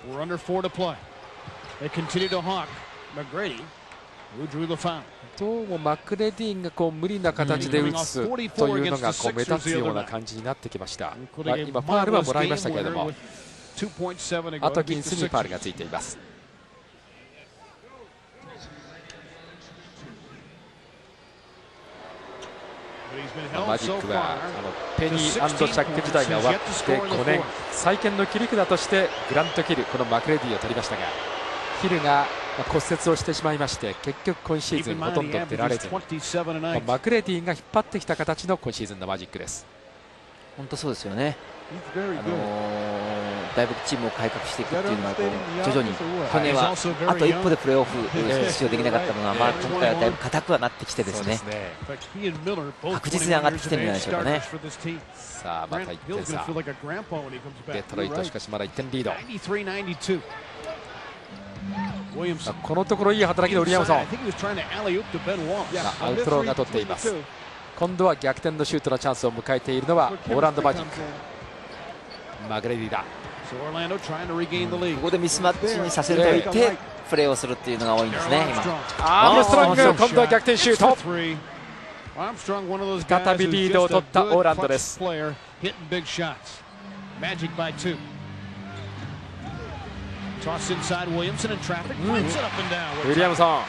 We're under 4 to play. They continue to hawk McGrady, who drew the foul. どうもマクレディンがこう無理な形で打つというのがこう目立つような感じになってきました。今ファウルはもらいましたけれどもアトキンスにファウルがついています。マジックはペニー&チャック時代が終わって5年再建の切り札としてグラント・ヒルこのマクレディを取りましたがヒルが骨折をしてしまいまして結局今シーズンほとんど出られずマクレディが引っ張ってきた形の今シーズンのマジックです。本当そうですよね。だいぶチームを改革していくっていうのは徐々に去年はあと一歩でプレーオフ出場できなかったのが、今回はだいぶ硬くはなってきてですね確実に上がってきてるんじゃないでしょうかね。さあまた1点差デトロイトしかしまだ1点リード。このところいい働きのウィリアムソンアウトローが取っています。今度は逆転のシュートのチャンスを迎えているのはオーランドマジック。マグレディだ。ここでミスマッチにさせておいてプレーをするっていうのが多いんですね。アームストロング、今度は逆転シュート。再びリードを取ったオーランドです。ウィリアムソン、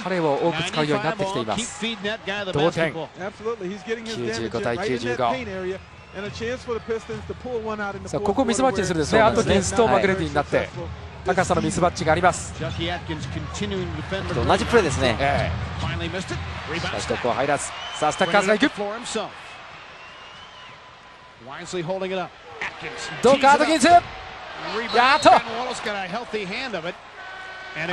彼を多く使うようになってきています。同点、95対95。さあここミスマッチにするんですね。アトキンスとマグレディになって高さのミスマッチがあります。同じプレーですね。しかしここは入らず。さあスタッカーズがいく。どうかアトキンス。やっと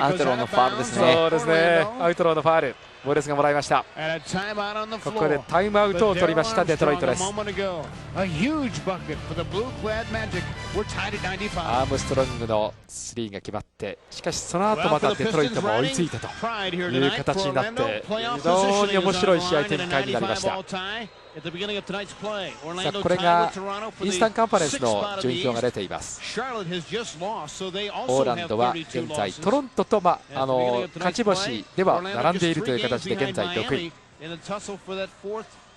アウトローのファウルですね。そうですね。アウトローのファウル。ウォレスがもらいました。ここでタイムアウトを取りましたデトロイトです。アームストロングのスリーが決まって、しかしその後またデトロイトも追いついてという形になって非常に面白い試合展開になりました。さあこれがイースタンカンファレンスの順位表が出ています。オーランドは現在トロントと、勝ち星では並んでいるという形で現在6位。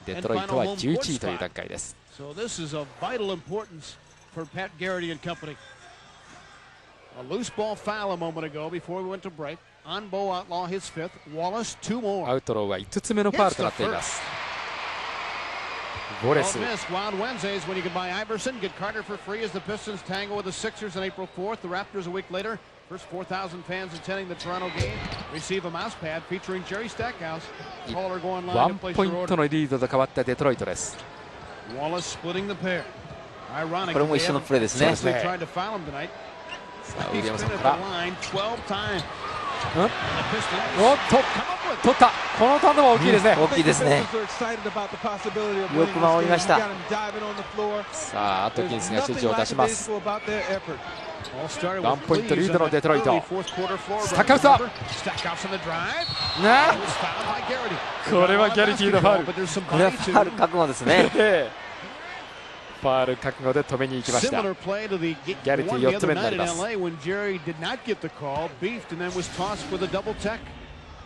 デトロイトは11位という段階です。アウトローは5つ目のファウルとなっています。ウォレス。1ポイントのリードと変わったデトロイトです。これも一緒のプレーですね。さあウィリアムソンから、おっと取った。このターンは大きいですね。大きいですね。よく守りました。さあアトキンスが指示を出します。1ポイントリードのデトロイト。スタッカウスだ。これはギャリティのファウル。これはファウル覚悟ですね。ファウル覚悟で止めに行きました。ギャリティ4つ目になります。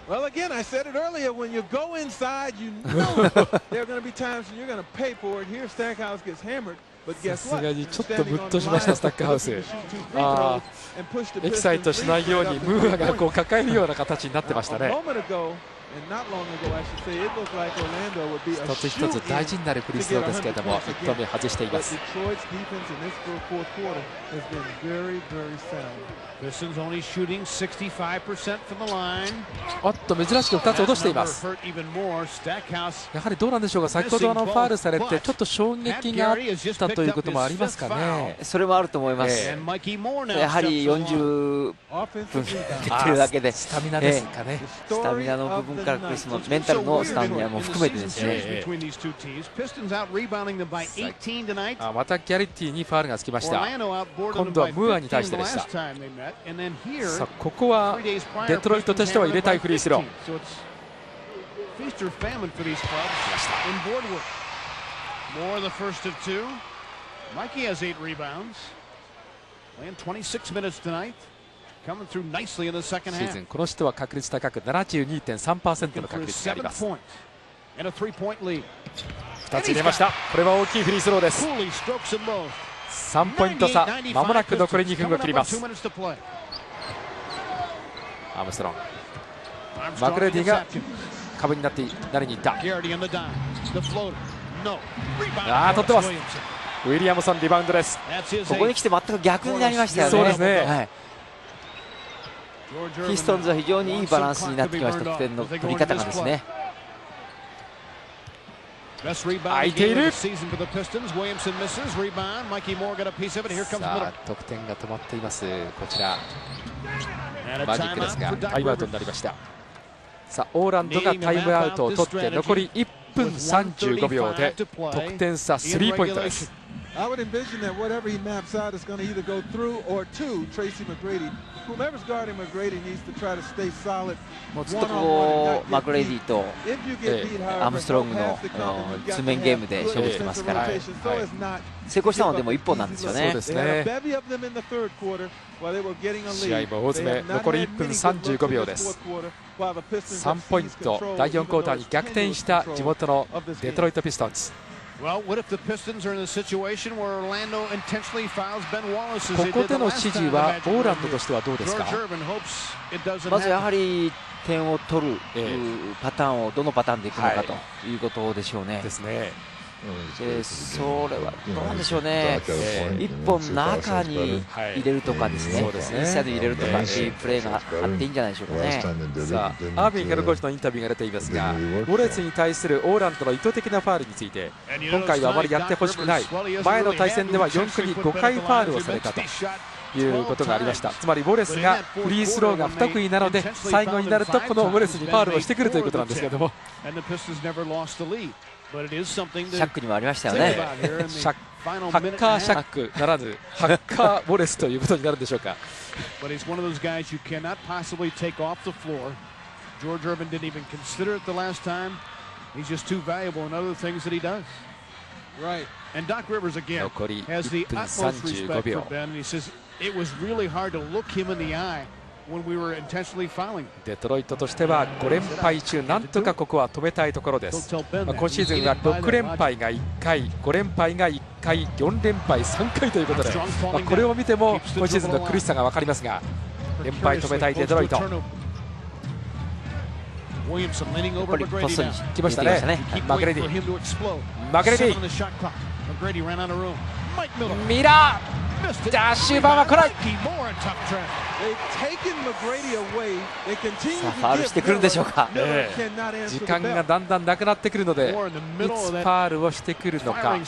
Well, again, I said it earlier. When you go inside, you know there are going to be times when you're going to pay for it. Here, Stackhouse gets hammered, but guess what? さすがにちょっとムッとしましたスタッカーハウス。エキサイトしないようにムーアがこう抱えるような形になってましたね。一つ一つ大事になるフリースローですけれども、1投目外しています。おっと珍しく2つ落としています。やはりどうなんでしょうか。先ほどファウルされてちょっと衝撃があったということもありますかね。それもあると思います。やはり40分出てるだけでスタミナですかね。スタミナの部分からそのメンタルのスタミナも含めてですね。またギャリティにファウルがつきました。今度はムーアに対してでした。さあここはデトロイトとしては入れたいフリースロー。シーズンこの人は確率高く 72.3% の確率があります。2つ入れました。これは大きいフリースローです。3ポイント差、まもなく残り2分を切ります。アームストロング、マグレディが壁になってなりにいった。取ってます。ウィリアムソンリバウンドです。ここに来て全く逆になりましたよね。そうですね、はい、ピストンズは非常にいいバランスになってきました。得点の取り方がですね。空いている。さあ得点が止まっています。こちらマジックですがタイムアウトになりました。さあオーランドがタイムアウトを取って残り1分35秒で得点差3ポイントです。I would envision that whatever he maps out is going to either go through or to Tracy McGrady. Whomever's guarding McGrady needs to try to stay solid. もうずっとこうマグレディとアームストロングの通面ゲームで勝負してますから、成功したのはでも1本なんですよね。そうですね。試合も大詰め、残り1分35秒です。3ポイント、第4クォーターに逆転した地元のデトロイト・ピストンズ。ここでの指示はオーランドとしてはどうですか。まずやはり点を取るパターンをどのパターンでいくのかということでしょうね。ですね。それはどうなんでしょうね。1本中に入れるとかですね、インサイド入れるとかっていうプレーがあっていいんじゃないでしょうかね。さあ、アービンヘッドコーチのインタビューが出ていますが、ウォレスに対するオーランドの意図的なファウルについて、今回はあまりやってほしくない、前の対戦では4区に5回ファウルをされたということがありました。つまりウォレスがフリースローが不得意なので、最後になるとこのウォレスにファウルをしてくるということなんですけれども、シャックにもありましたよね。ハッカーシャックならぬハッカーウォレスということになるんでしょうか。残り1分35秒。デトロイトとしては5連敗中、なんとかここは止めたいところです。今シーズンは6連敗が1回、5連敗が1回、4連敗3回ということで、これを見ても今シーズンの苦しさが分かりますが、連敗止めたいデトロイト。ポストに来ましたね。マグレディ、マグレディ、ミラー、ダッシュバーは来ない。さあファウルしてくるんでしょうか。時間がだんだんなくなってくるので、いつファウルをしてくるのか。ムー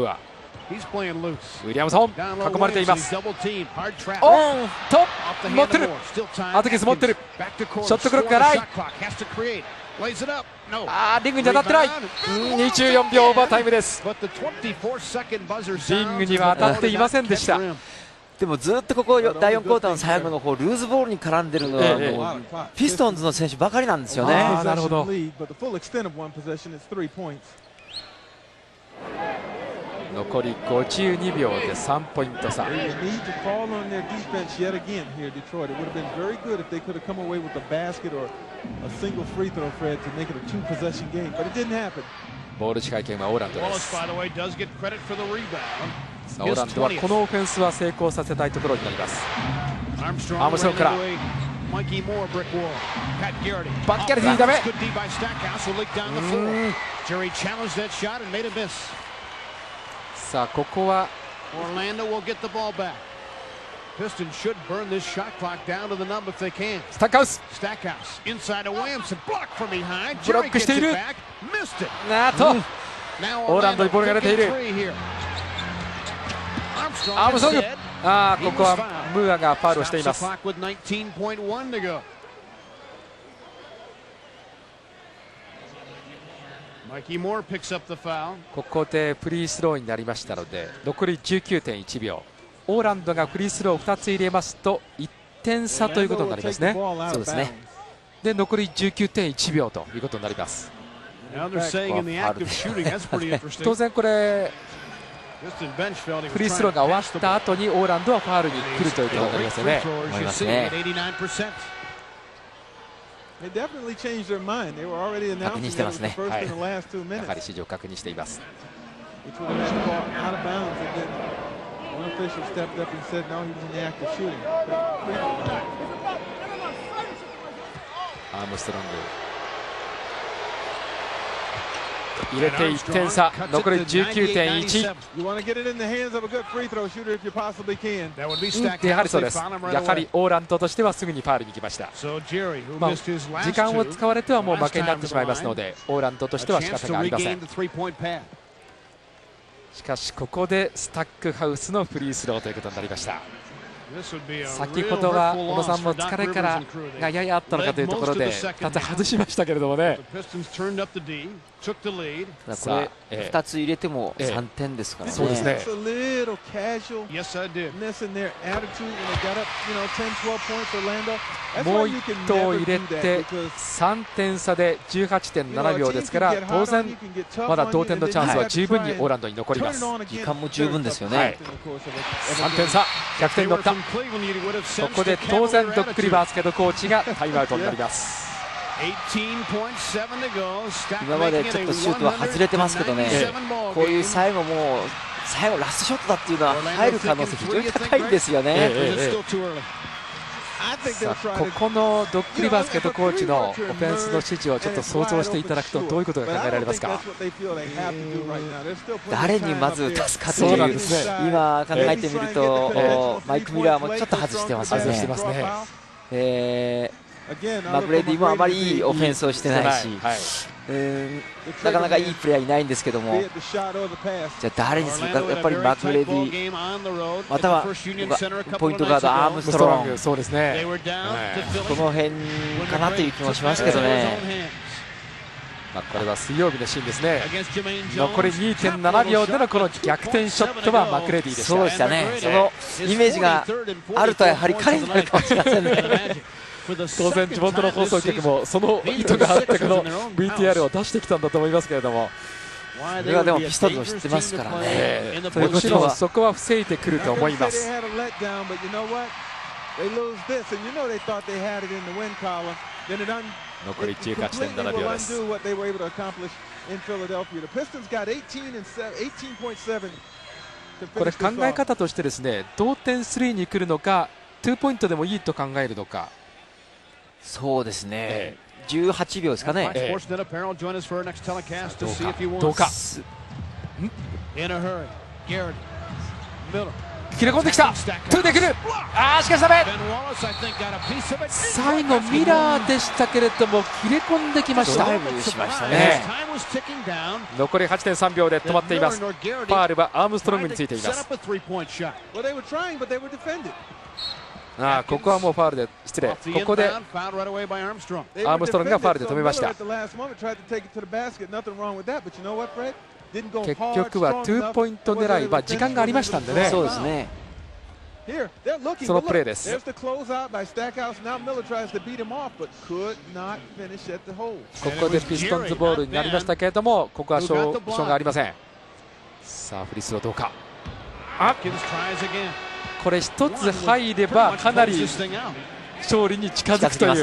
ア、ウィリアムソン囲まれています。おっと持ってる、アトキンス持ってる。ショットクロックがない。リングに当たってない。24秒オーバータイムです。リングには当たっていませんでした。でもずっとここ第4クォーターの最後のルーズボールに絡んでるのはもうピストンズの選手ばかりなんですよね。なるほど。残り52秒で3ポイント差。ボール支配権はオーランドです。オーランドはこのオフェンスは成功させたいところになります。アームストロングからバッキャリティダメ。さあここはスタックハウスブロックしている。オーランドにボールが出ている。アームストロング、ここはムーアがファウルをしています。ここでフリースローになりましたので、残り 19.1 秒。オーランドがフリースローを2つ入れますと1点差ということになりますね。そうですね。で残り 19.1 秒ということになります。当然これフリースローが終わった後にオーランドはファウルに来るということになりますよね。思いますね。確認してますね。やはり指示を確認しています。アームストロング入れて1点差、残り 19.1。やはりそうです。やはりオーランドとしてはすぐにファウルに行きました。時間を使われてはもう負けになってしまいますので、オーランドとしては仕方がありません。しかしここでスタックハウスのフリースローということになりました。先ほどは小野さんも疲れからがややあったのかというところで2つ外しましたけれどもね。これ2つ入れても3点ですからね。そうですね。もう1投入れて3点差で 18.7 秒ですから、当然まだ同点のチャンスは十分にオーランドに残ります。時間も十分ですよね。はい、3点差、逆転に乗った。ここで当然ドッグリバースケットコーチがタイムアウトになります。今までちょっとシュートは外れてますけどね、こういう最後ラストショットだっていうのは入る可能性非常に高いんですよね。さあ、ここのドッグリバースケットコーチのオフェンスの指示をちょっと想像していただくと、どういうことが考えられますか。誰にまず出すかという、そうなんですね、今考えてみると、マイク・ミラーもちょっと外してますよね。外してますね。マグレディもあまりいいオフェンスをしてないし、なかなかいいプレーヤーいないんですけども、じゃあ誰にするか、やっぱりマグレディ、またはポイントガードアームストロング、そうですね、この辺かなという気もしますけどね。これは水曜日のシーンですね。残り 2.7 秒でのこの逆転ショットはマクレディでした。そうでしたね。そのイメージがあるとやはり彼になるかもしれませんね。当然地元の放送局もその意図があってこの VTR を出してきたんだと思いますけれども、それはでもピストンズを知ってますからね。もちろんそこは防いでくると思います。残り 18.7 秒です。これ考え方としてですね、同点3に来るのか2ポイントでもいいと考えるのか。そうですね、18秒ですかね。どうか。切れ込んできた、トゥーでくる、しかしダメ。最後ミラーでしたけれども切れ込んできました。残り 8.3 秒で止まっています。ファールはアームストロングについています。ここはもうファールで、失礼、ここでアームストロングがファールで止めました。結局は2ポイント狙いは時間がありましたんでね。そうですね。そのプレーです。ここでピストンズボールになりましたけれども、ここはショーがありません。さあフリースローどうか。これ一つ入ればかなり勝利に近づくという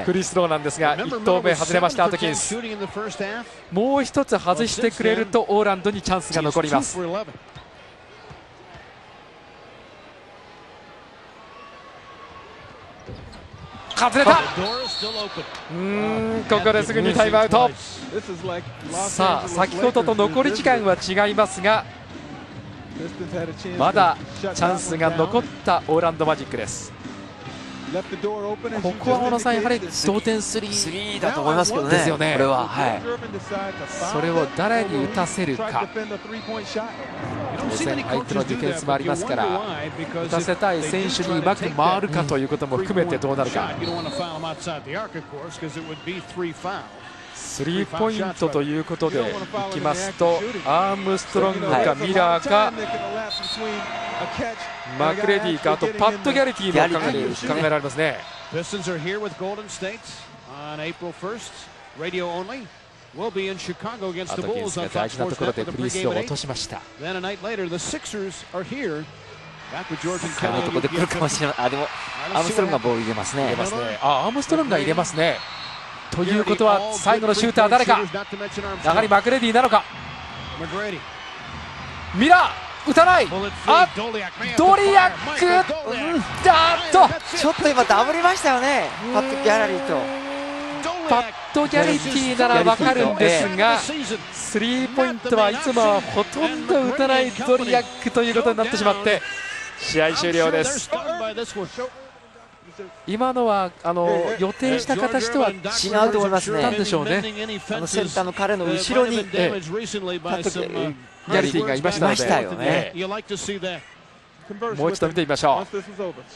フリースローなんですが、1投目外れましたアトキンス。もう一つ外してくれるとオーランドにチャンスが残ります。外れた。ここですぐにタイムアウト。さあ先ほどと残り時間は違いますが、まだチャンスが残ったオーランドマジックです。ここは小野さん、やはり同点3だと思いますけどね。ですよね。これは、それを誰に打たせるか。当然相手のディフェンスもありますから、打たせたい選手にうまく回るかということも含めてどうなるか。3ポイントということでいきますと、アームストロングかミラーかマクレディか、あとパッド・ギャリティも考えられますね。アトキンスが大事なところでフリースローを落としました。このところで来るかもしれない。でもアームストロングがボール入れますね。アームストロングが入れますね。ということは最後のシューター誰か。やはりマクレディなのか。ミラー打たない。ドリアック、ちょっと今ダブりましたよね、パッド・ギャラリーと。パッド・ギャリティなら分かるんですが、スリーポイントはいつもはほとんど打たないドリアックということになってしまって試合終了です。今のは予定した形とは違うと思いますね。でしょうね。センターの彼の後ろにギャリティがいましたので。もう一度見てみましょう。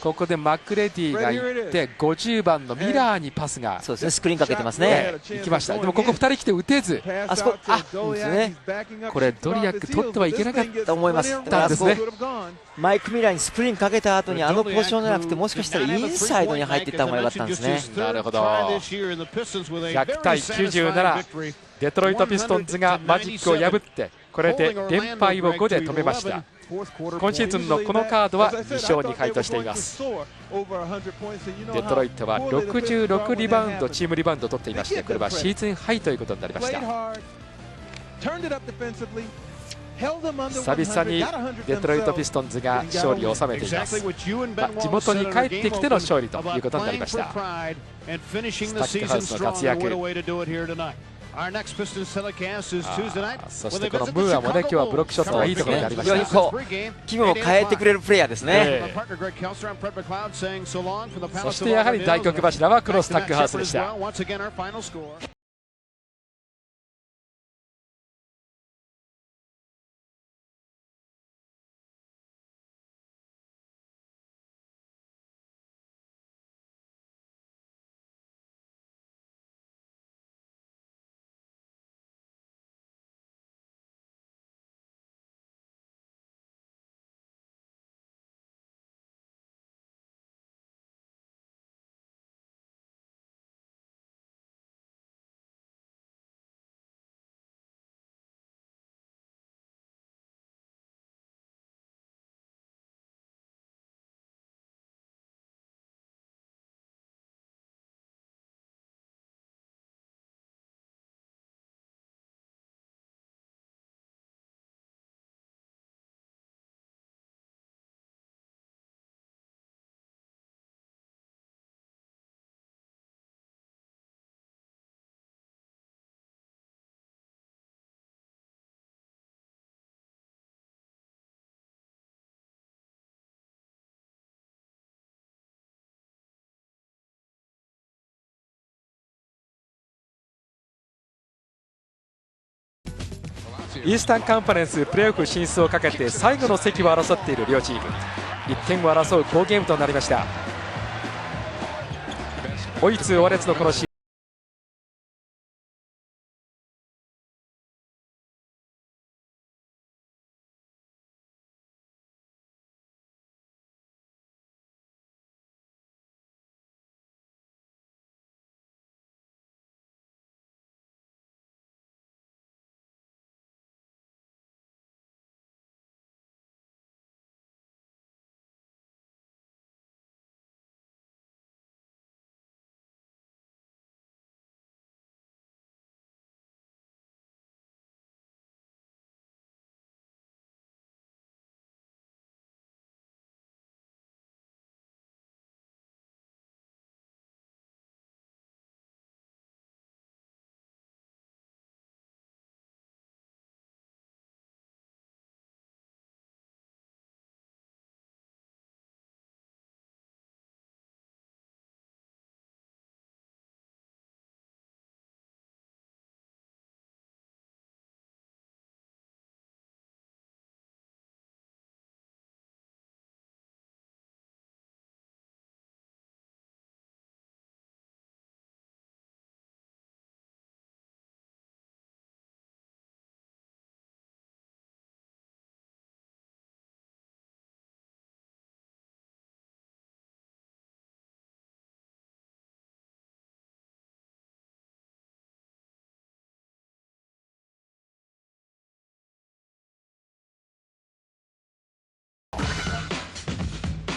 ここでマクレディが行って50番のミラーにパスが、そうですね、スクリーンかけてますね。行きました。でもここ2人来て打てず、あそこ、ですね。これドリアック取ってはいけなかったと思います。たんですね。マイク・ミラーにスクリーンかけた後にあのポジションじゃなくて、もしかしたらインサイドに入っていった方が良かったんですね。なるほど。100対97、デトロイトピストンズがマジックを破って、これで連敗を5で止めました。今シーズンのこのカードは2勝2敗としています。デトロイトは66リバウンド、チームリバウンドを取っていまして、これはシーズンハイということになりました。久々にデトロイトピストンズが勝利を収めています。地元に帰ってきての勝利ということになりました。スタックハウスの活躍、そしてこのムーアもね、今日はブロックショットがいいところになりました。気分を変えてくれるプレーヤーですね。そしてやはり大黒柱はこのスタックハウスでした。イースタンカンファレンスプレーオフ進出をかけて最後の席を争っている両チーム、1点を争う好ゲームとなりました。追いつ追われつのこの試合、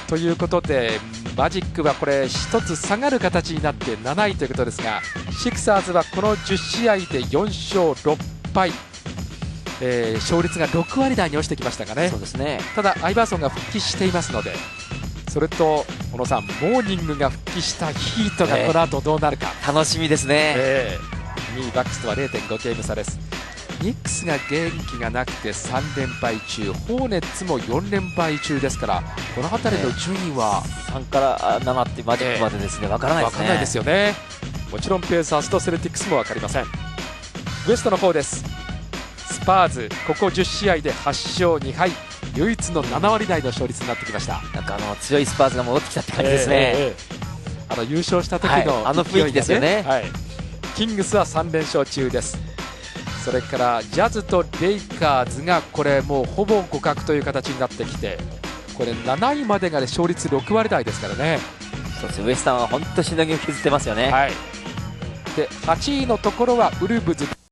ということでマジックはこれ1つ下がる形になって7位ということですが、シクサーズはこの10試合で4勝6敗、勝率が6割台に落ちてきましたがね。そうですね。ただアイバーソンが復帰していますので、それと小野さん、モーニングが復帰したヒートがこの後どうなるか、楽しみですね。2位バックスとは 0.5 ゲーム差です。ニックスが元気がなくて3連敗中、ホーネッツも4連敗中ですから、この辺りの順位は3から7ってマジックまでですね、分からないですね。分からないですよね。もちろんペーサーズとセルティックスも分かりません。ウエストの方です。スパーズここ10試合で8勝2敗、唯一の7割台の勝率になってきました。なんか強いスパーズが戻ってきたって感じですね。優勝した時の、あの雰囲気ですよね。キングスは3連勝中です。それからジャズとレイカーズがこれもうほぼ互角という形になってきて、これ7位までが、ね、勝率6割台ですからね。そうです。ウエスタンは本当しのぎを削ってますよね。で8位のところはウルブズ